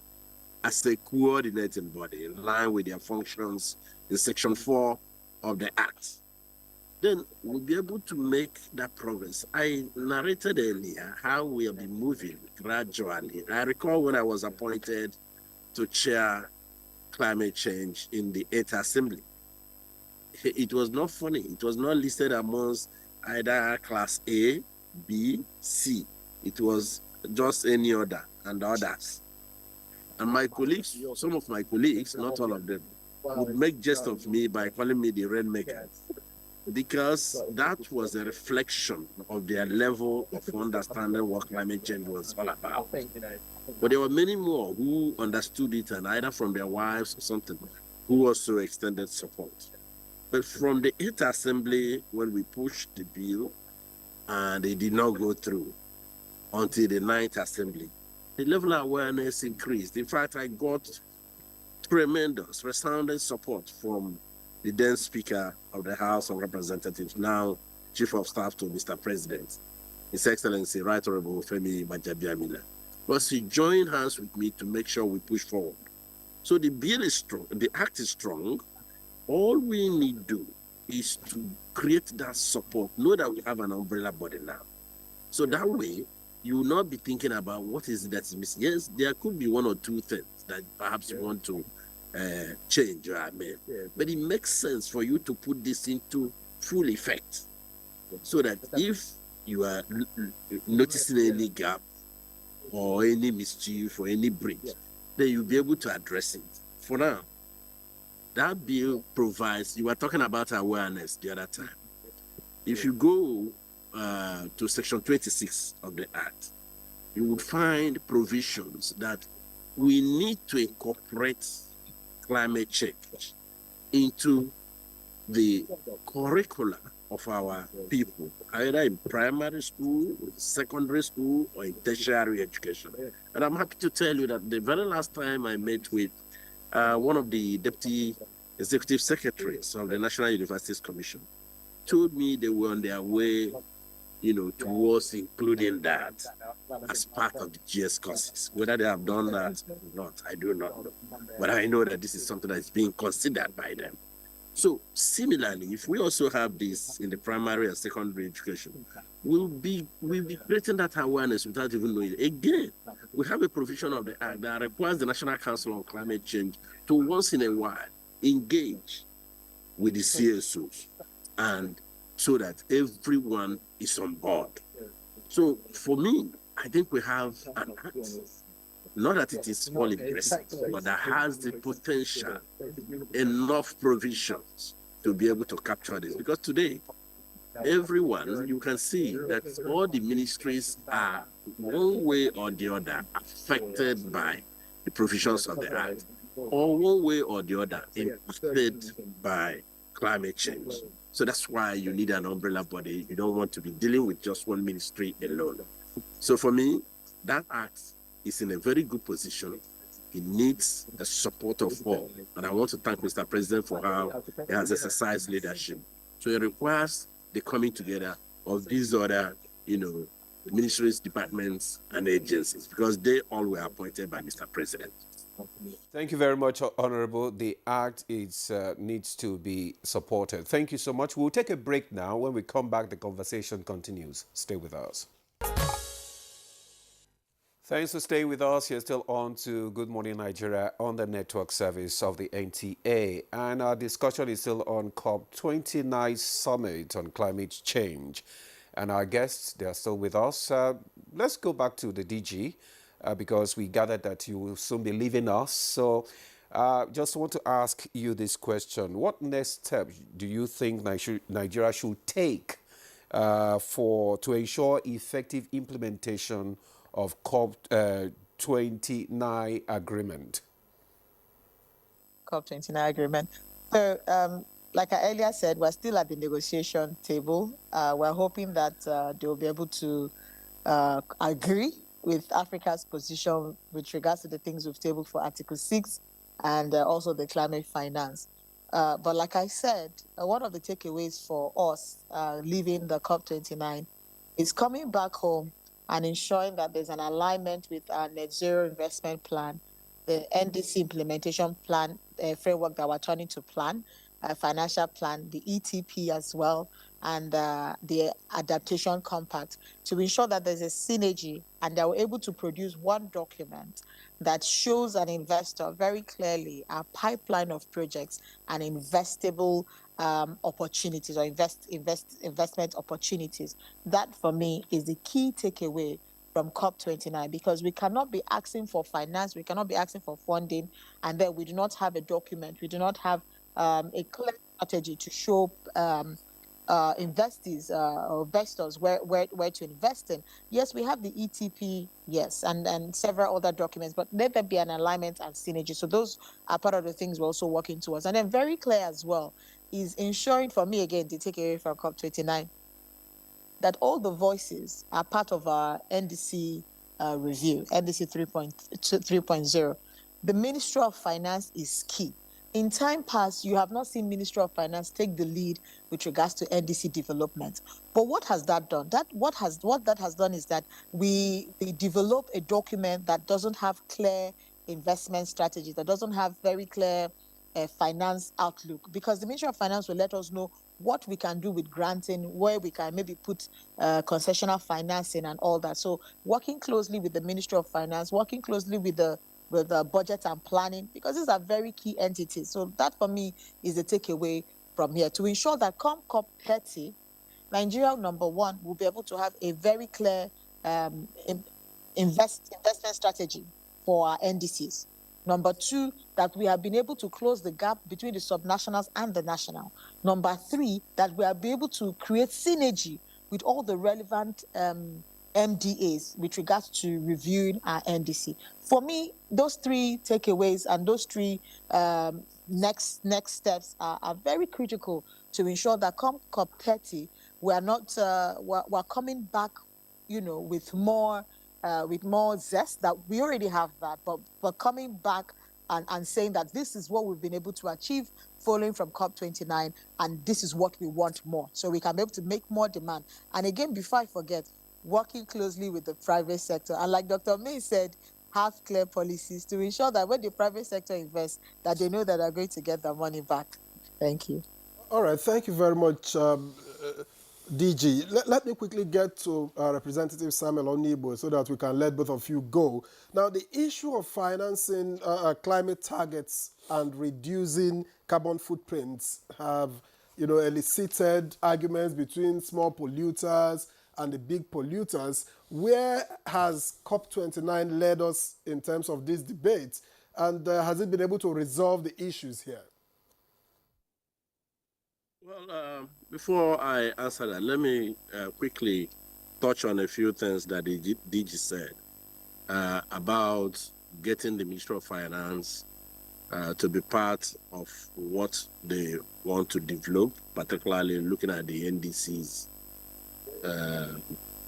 as a coordinating body in line with their functions in Section 4 of the Act, then we'll be able to make that progress. I narrated earlier how we have been moving gradually. I recall when I was appointed to chair climate change in the 8th Assembly. It was not funny. It was not listed amongst either Class A, B, C. It was just any other and others. And my colleagues, some of my colleagues, not all of them, would make jest of me by calling me the rainmaker, because that was a reflection of their level of understanding what climate change was all about. But there were many more who understood it, and either from their wives or something, who also extended support. But from the 8th Assembly, when we pushed the bill, and it did not go through until the 9th Assembly, the level of awareness increased. In fact, I got tremendous, resounding support from the then Speaker of the House of Representatives, now Chief of Staff to Mr. President, His Excellency Right Honorable Femi Gbajabiamila. Because he joined hands with me to make sure we push forward. So the bill is strong, the act is strong. All we need to do is to create that support, know that we have an umbrella body now. So that way, you will not be thinking about what is it that's missing. Yes, there could be one or two things that perhaps you want to change or amend, but it makes sense for you to put this into full effect, so that if you are noticing any gap or any mischief or any breach, then you'll be able to address it. For now, that bill provides, you were talking about awareness the other time. If you go to Section 26 of the Act, you would find provisions that we need to incorporate climate change into the curricula of our people, either in primary school, secondary school, or in tertiary education. And I'm happy to tell you that the very last time I met with one of the deputy executive secretaries of the National Universities Commission, told me they were on their way towards including that as part of the GS courses. Whether they have done that or not, I do not know. But I know that this is something that is being considered by them. So similarly, if we also have this in the primary and secondary education, we'll be creating that awareness without even knowing it. Again, we have a provision of the Act that requires the National Council on Climate Change to once in a while engage with the CSOs, and so that everyone is on board. So for me, I think we have an act, not that it is all impressive, but that has the potential, enough provisions to be able to capture this. Because today, everyone, you can see that all the ministries are one way or the other affected by the provisions of the Act, or one way or the other impacted by climate change. So that's why you need an umbrella body. You don't want to be dealing with just one ministry alone. So for me, that Act is in a very good position. It needs the support of all. And I want to thank Mr. President for how he has exercised leadership. So it requires the coming together of these other, ministries, departments, and agencies, because they all were appointed by Mr. President. Thank you very much, Honorable. The Act needs to be supported. Thank you so much. We'll take a break now. When we come back, the conversation continues. Stay with us. Thanks for staying with us. You're still on to Good Morning Nigeria on the network service of the NTA. And our discussion is still on COP29 Summit on climate change. And our guests, they are still with us. Let's go back to the DG because we gathered that you will soon be leaving us. So just want to ask you this question. What next steps do you think Nigeria should take to ensure effective implementation of COP29 agreement? COP29 agreement. So, like I earlier said, we're still at the negotiation table. We're hoping that they'll be able to agree with Africa's position with regards to the things we've tabled for Article 6 and also the climate finance. But like I said, one of the takeaways for us leaving the COP29 is coming back home and ensuring that there's an alignment with our net zero investment plan, the NDC implementation plan, framework that we're turning to plan, financial plan, the ETP as well, and the adaptation compact, to ensure that there's a synergy and that we're able to produce one document that shows an investor very clearly a pipeline of projects and investable opportunities or investment opportunities. That for me is the key takeaway from COP29, because we cannot be asking for finance, we cannot be asking for funding, and then we do not have a document, we do not have a clear strategy to show investors or investors where to invest in. Yes, we have the ETP, yes, and several other documents, but let there be an alignment and synergy. So those are part of the things we're also working towards. And then very clear as well is ensuring, for me again, to take away from COP29, that all the voices are part of our NDC review, NDC 3.0. The Ministry of Finance is key. In time past, you have not seen Ministry of Finance take the lead with regards to NDC development. But what has that done? What that has done is that we develop a document that doesn't have clear investment strategies, that doesn't have very clear finance outlook, because the Ministry of Finance will let us know what we can do with granting, where we can maybe put concessional financing and all that. So working closely with the Ministry of Finance, working closely with the budget and planning, because these are very key entities. So that for me is the takeaway from here, to ensure that come COP30, Nigeria, number one, will be able to have a very clear investment strategy for our NDCs. Number two, that we have been able to close the gap between the subnationals and the national. Number three, that we have been able to create synergy with all the relevant MDAs with regards to reviewing our NDC. For me, those three takeaways and those three next steps are very critical to ensure that come COP30, we are not we're coming back, with more zest. That we already have that, but coming back and saying that this is what we've been able to achieve following from COP29, and this is what we want more. So we can be able to make more demand. And again, before I forget, working closely with the private sector. And like Dr. May said, have clear policies to ensure that when the private sector invests, that they know that they're going to get their money back. Thank you. All right, thank you very much, DG. Let me quickly get to Representative Samuel Onigbo so that we can let both of you go. Now, the issue of financing climate targets and reducing carbon footprints have, elicited arguments between small polluters and the big polluters. Where has COP29 led us in terms of this debate? And has it been able to resolve the issues here? Well, before I answer that, let me quickly touch on a few things that the DG said about getting the Ministry of Finance to be part of what they want to develop, particularly looking at the NDCs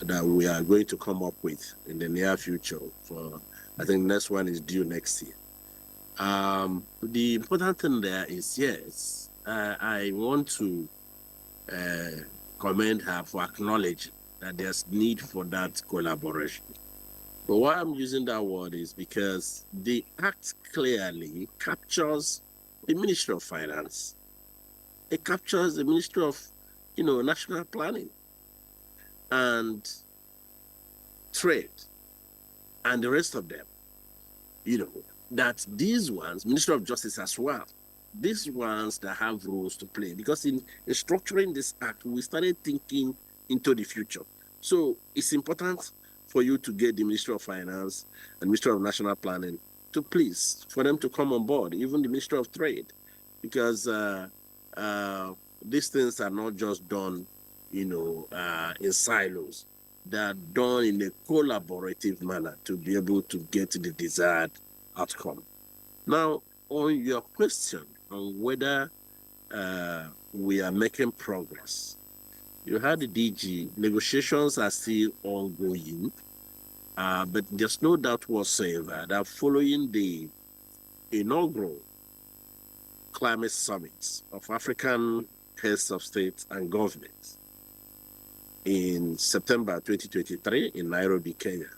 that we are going to come up with in the near future. I think next one is due next year. The important thing there is, yes, I want to commend her for acknowledging that there's need for that collaboration. But why I'm using that word is because the act clearly captures the Ministry of Finance. It captures the Ministry of, National Planning and Trade and the rest of them. That these ones, Ministry of Justice as well, these ones that have roles to play, because in structuring this act, we started thinking into the future. So it's important for you to get the Ministry of Finance and Ministry of National Planning to please, for them to come on board, even the Ministry of Trade, because these things are not just done, in silos. They are done in a collaborative manner to be able to get the desired outcome. Now, on your question on whether we are making progress, you had the DG, negotiations are still ongoing, but there's no doubt whatsoever that following the inaugural climate summits of African heads of state and governments in September 2023 in Nairobi, Kenya,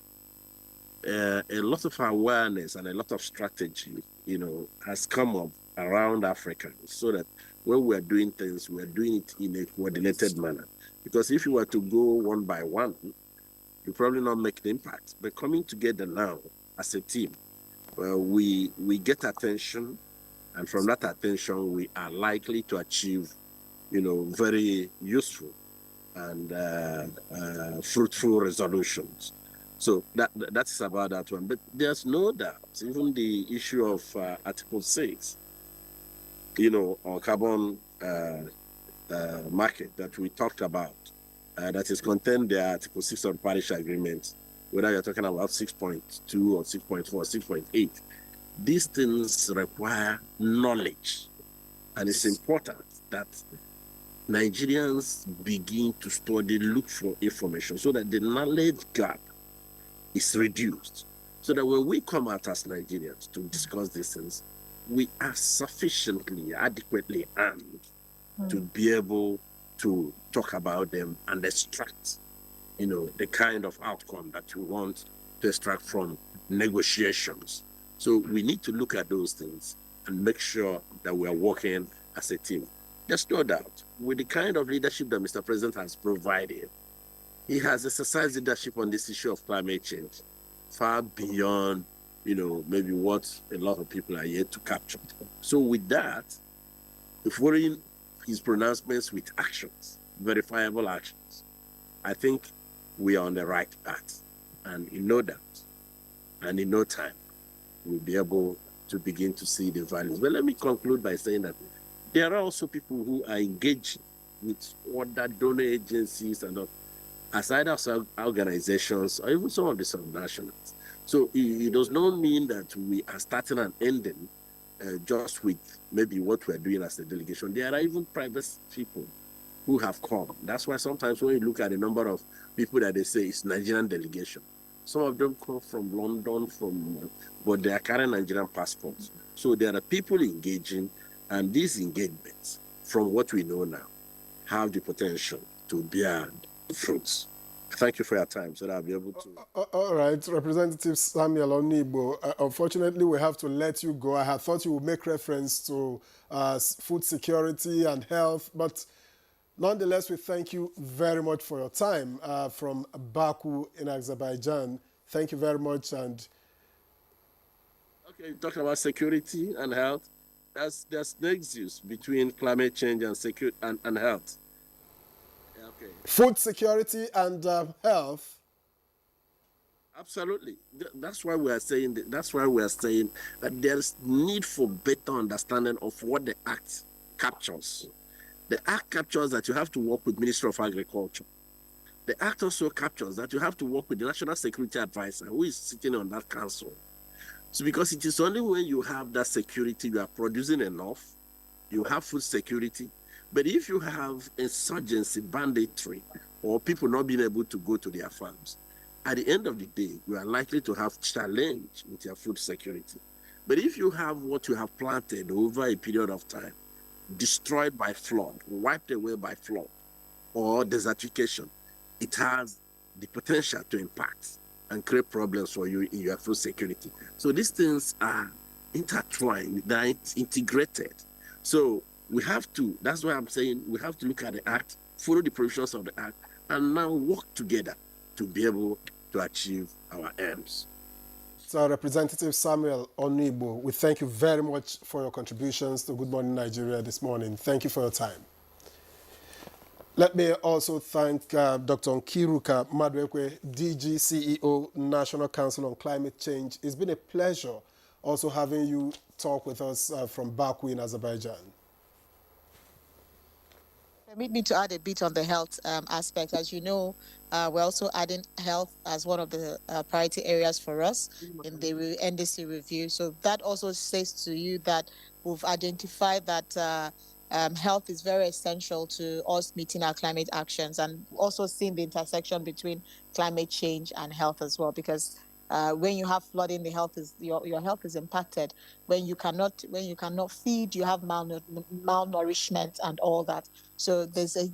a lot of awareness and a lot of strategy, has come up around Africa, so that when we're doing things, we're doing it in a coordinated manner. Because if you were to go one by one, you probably not make the impact. But coming together now as a team, we get attention, and from that attention, we are likely to achieve, very useful and fruitful resolutions. So that's about that one. But there's no doubt, even the issue of Article 6, on carbon market that we talked about, that is contained there, Article 6 of the Paris Agreement, whether you're talking about 6.2 or 6.4, 6.8, these things require knowledge. And it's important that Nigerians begin to study, look for information, so that the knowledge gap is reduced. So that when we come out as Nigerians to discuss these things, we are sufficiently, adequately armed to be able to talk about them and extract, the kind of outcome that we want to extract from negotiations. So we need to look at those things and make sure that we are working as a team. There's no doubt, with the kind of leadership that Mr. President has provided, he has exercised leadership on this issue of climate change far beyond, maybe what a lot of people are yet to capture. So with that, following his pronouncements with actions, verifiable actions, I think we are on the right path. And in no doubt, and in no time, we'll be able to begin to see the values. But let me conclude by saying that there are also people who are engaged with other donor agencies and not, aside of organizations or even some of the subnationals. So it does not mean that we are starting and ending just with maybe what we're doing as a delegation. There are even private people who have come. That's why sometimes when you look at the number of people that they say it's Nigerian delegation, Some of them come from London, but they are carrying Nigerian passports. So there are people engaging, and these engagements, from what we know now, have the potential to bear fruits. Thank you for your time, so that I'll be able to. All right, Representative Samuel Onigbo, unfortunately we have to let you go. I had thought you would make reference to food security and health, but nonetheless, we thank you very much for your time from Baku in Azerbaijan. Thank you very much. And okay, talking about security and health, there's nexus between climate change and security and health. Okay. Food security and health. Absolutely. That's why we are saying that there's need for better understanding of what the Act captures. The Act captures that you have to work with Ministry of Agriculture. The Act also captures that you have to work with the National Security Advisor, who is sitting on that council. So because it is only when you have that security, you are producing enough, you have food security. But if you have insurgency, banditry, or people not being able to go to their farms, at the end of the day, you are likely to have challenge with your food security. But if you have what you have planted over a period of time, destroyed by flood, wiped away by flood, or desertification, it has the potential to impact and create problems for you in your food security. So these things are intertwined, they're integrated. So we have to, that's why I'm saying we have to look at the Act, follow the provisions of the Act, and now work together to be able to achieve our aims. So Representative Samuel Onigbo, we thank you very much for your contributions to Good Morning Nigeria this morning. Thank you for your time. Let me also thank Dr. Nkiruka Madwekwe, DG CEO, National Council on Climate Change. It's been a pleasure also having you talk with us from Baku in Azerbaijan. Permit me to add a bit on the health aspect. As you know, we're also adding health as one of the priority areas for us in the NDC review. So that also says to you that we've identified that health is very essential to us meeting our climate actions, and also seeing the intersection between climate change and health as well, because when you have flooding, the health is your health is impacted. When you cannot feed, you have malnourishment and all that. So there's a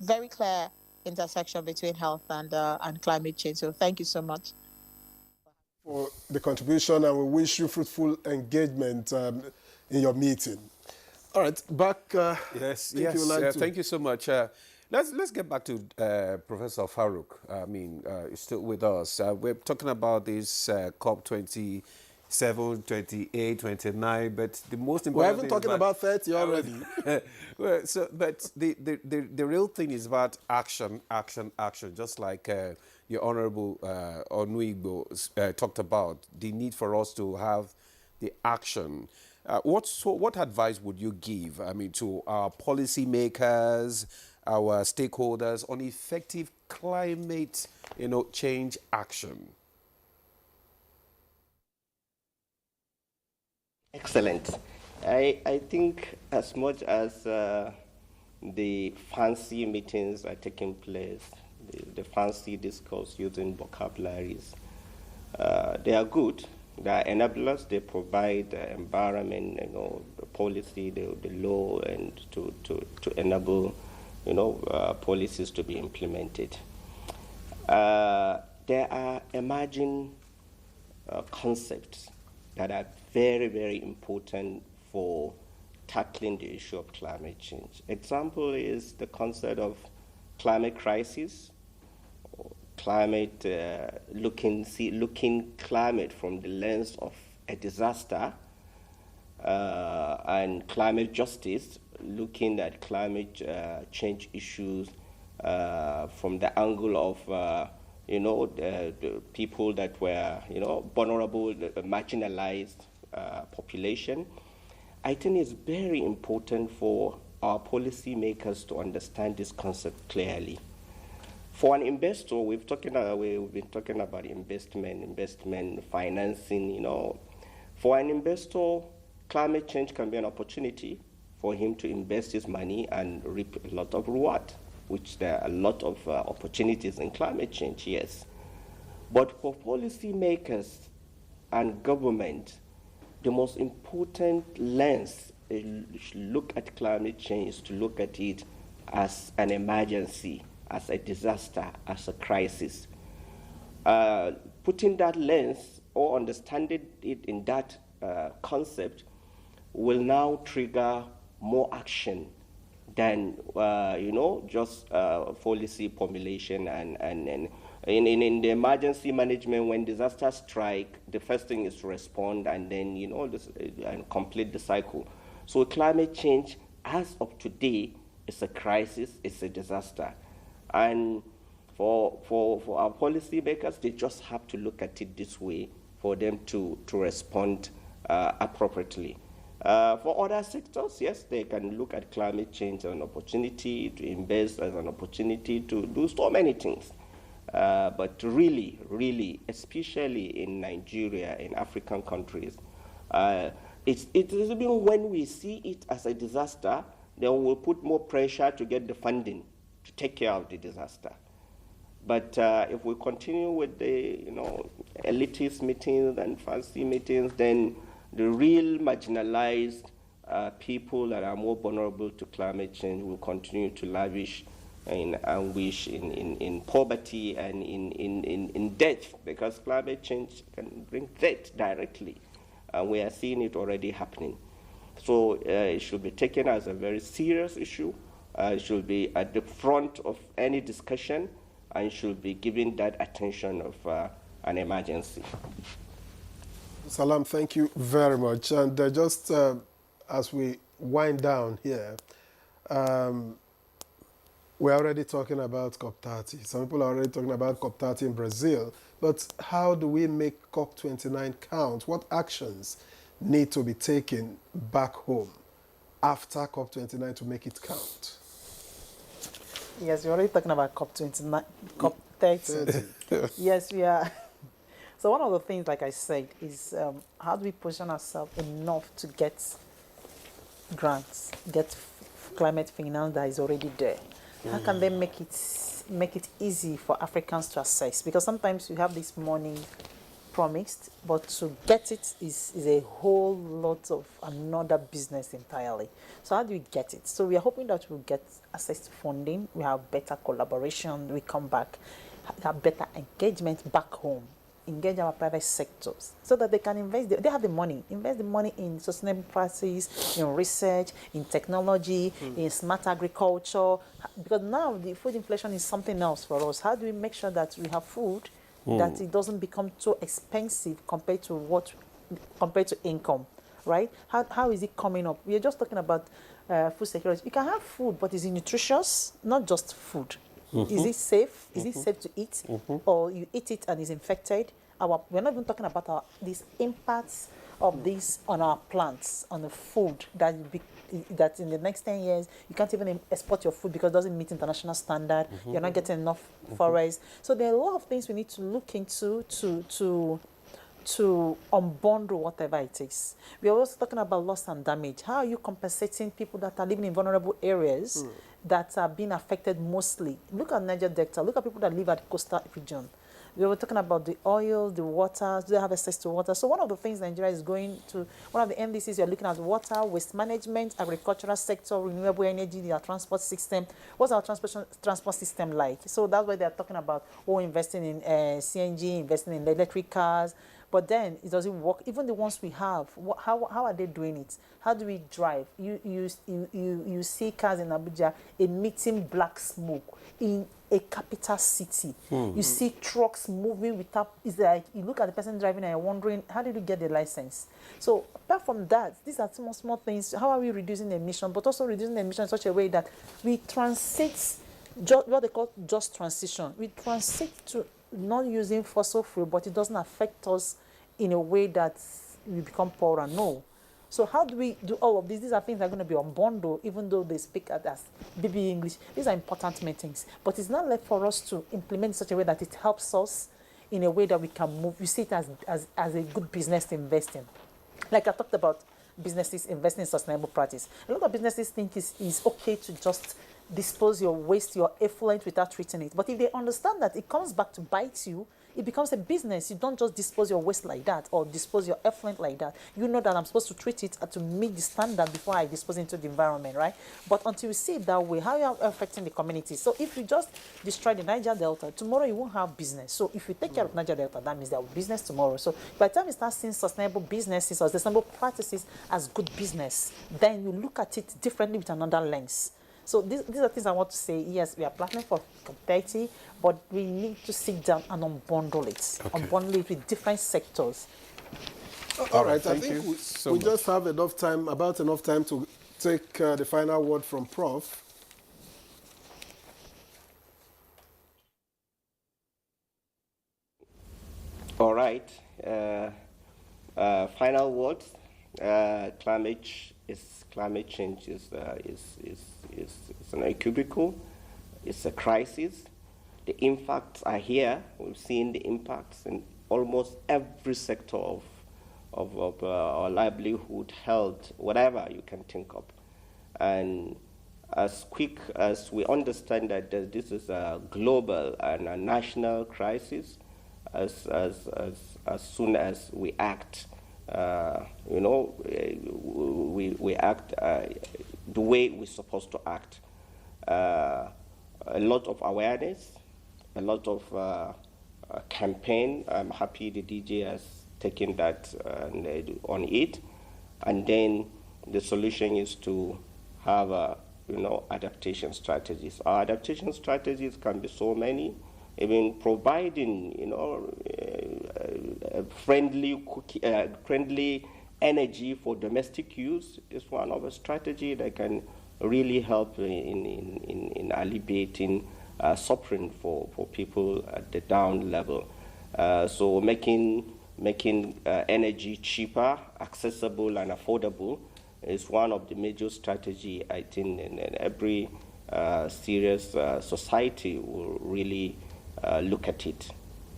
very clear intersection between health and climate change. So thank you so much for the contribution, and we wish you fruitful engagement in your meeting. All right, back. Yes. Thank you so much. Let's get back to Professor Farouk. I mean, he's still with us. We're talking about this COP27, 28, 29, but the most important. We're even talking about 30 already. Well, but the real thing is about action. Just like your Honorable Onigbo talked about, the need for us to have the action. What advice would you give, I mean, to our policymakers, our stakeholders on effective climate, change action? Excellent. I think as much as the fancy meetings are taking place, the fancy discourse using vocabularies, they are good. They are enablers. They provide the environment, the policy, the law, and to enable, policies to be implemented. There are emerging concepts that are very, very important for tackling the issue of climate change. Example is the concept of climate crisis, climate, looking climate from the lens of a disaster, and climate justice, looking at climate change issues from the angle of the people that were vulnerable, marginalized population. I think it's very important for our policymakers to understand this concept clearly. For an investor, we've been talking about investment, financing, For an investor, climate change can be an opportunity for him to invest his money and reap a lot of reward, which there are a lot of opportunities in climate change, yes. But for policymakers and government, the most important lens look at climate change, to look at it as an emergency, as a disaster, as a crisis. Putting that lens or understanding it in that concept will now trigger more action than just policy formulation and in the emergency management. When disasters strike, the first thing is to respond and then and complete the cycle. So climate change, as of today, is a crisis, it's a disaster, and for our policymakers, they just have to look at it this way for them to respond appropriately. For other sectors, yes, they can look at climate change as an opportunity to invest, as an opportunity to do so many things. But really, especially in Nigeria, in African countries, it is even when we see it as a disaster, then we'll put more pressure to get the funding to take care of the disaster. But if we continue with the elitist meetings and fancy meetings, then the real marginalized people that are more vulnerable to climate change will continue to lavish in anguish, in poverty, and in death, because climate change can bring death directly. And we are seeing it already happening. So it should be taken as a very serious issue. It should be at the front of any discussion, and should be given that attention of an emergency. Salam, thank you very much. And just as we wind down here, we're already talking about COP30. Some people are already talking about COP30 in Brazil. But how do we make COP29 count? What actions need to be taken back home after COP29 to make it count? Yes, we're already talking about COP29, COP30. Yes, we are. So one of the things, like I said, is how do we position ourselves enough to get grants, get climate finance that is already there? How can they make it easy for Africans to access? Because sometimes you have this money promised, but to get it is a whole lot of another business entirely. So how do we get it? So we are hoping that we'll get access to funding, we have better collaboration, we come back, have better engagement back home, engage our private sectors so that they can invest, they have the money, invest the money in sustainable practices, in research, in technology, in smart agriculture, because now the food inflation is something else for us. How do we make sure that we have food that it doesn't become too expensive compared to income, right? How is it coming up? We are just talking about food security. You can have food, but is it nutritious? Not just food. Is it safe? Is it safe to eat? Or you eat it and is infected? We're not even talking about these impacts of this on our plants, on the food that in the next 10 years, you can't even export your food because it doesn't meet international standard. You're not getting enough forest. So there are a lot of things we need to look into to unbundle whatever it is. We are also talking about loss and damage. How are you compensating people that are living in vulnerable areas that are being affected mostly? Look at Niger Delta. Look at people that live at the coastal region. We were talking about the oil, the water. Do they have access to water? So one of the things Nigeria is going to, one of the MDCs you're looking at, water, waste management, agricultural sector, renewable energy, their transport system. What's our transport system like? So that's why they're talking about investing in CNG, investing in electric cars. But then it doesn't work. Even the ones we have, how are they doing it? How do we drive? You see cars in Abuja emitting black smoke in a capital city. You see trucks moving without. It's like you look at the person driving and you're wondering, how did you get the license? So apart from that, these are small things. How are we reducing the emission, but also reducing the emission in such a way that we transit what they call just transition. We transit to not using fossil fuel, but it doesn't affect us in a way that we become poorer. No. So how do we do all of these? These are things that are going to be unbundled, even though they speak as BB English. These are important meetings, but it's not left for us to implement in such a way that it helps us in a way that we can move. We see it as a good business to invest in. Like I talked about businesses investing in sustainable practice. A lot of businesses think it's okay to just dispose your waste, your effluent without treating it. But if they understand that it comes back to bite you it becomes a business. You don't just dispose your waste like that or dispose your effluent like that. You know that I'm supposed to treat it to meet the standard before I dispose into the environment, right? But until you see it that way, how you are affecting the community. So if you just destroy the Niger Delta, tomorrow you won't have business. So if you take care of Niger Delta, that means there will be business tomorrow. So by the time you start seeing sustainable businesses or sustainable practices as good business, then you look at it differently with another lens. So these are things I want to say. Yes, we are planning for COP30, but we need to sit down and unbundle it. Okay. Unbundle it with different sectors. All right, I thank think you so we much. just have enough time to take the final word from Prof. All right. Final words. Climate change is an cubicle. It's a crisis. The impacts are here. We've seen the impacts in almost every sector of our livelihood, health, whatever you can think of. And as quick as we understand that this is a global and a national crisis, as soon as we act, we act the way we're supposed to act. A lot of awareness, a lot of campaign. I'm happy the DJ has taken that on it, and then the solution is to have adaptation strategies. Our adaptation strategies can be so many. Even providing friendly energy for domestic use is one of a strategy that can really help in alleviating suffering for people at the down level. So making energy cheaper, accessible, and affordable is one of the major strategy. I think in every serious society will really look at it.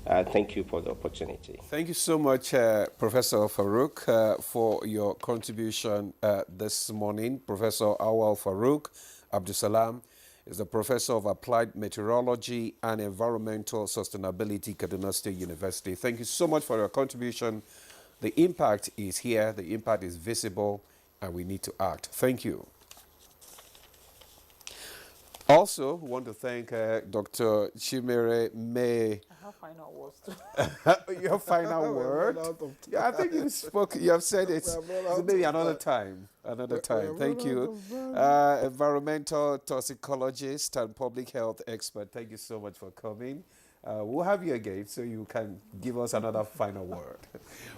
Thank you for the opportunity. Thank you so much, Professor Farouk, for your contribution this morning. Professor Awal Farouk Abdusalam is the Professor of Applied Meteorology and Environmental Sustainability, Kaduna State University. Thank you so much for your contribution. The impact is here, the impact is visible, and we need to act. Thank you. Also, we want to thank Dr. Chimere May. I have final words too. Your final word? Yeah, I think you spoke. You have said it. Maybe another time. Another time. Thank you, environmental toxicologist and public health expert. Thank you so much for coming. We'll have you again so you can give us another final word.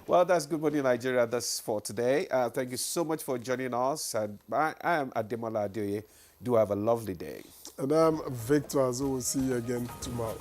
Well, that's Good Morning Nigeria. That's for today. Thank you so much for joining us. And I am Ademola Adeoye. Do have a lovely day. And I'm Victor Azu. We'll see you again tomorrow.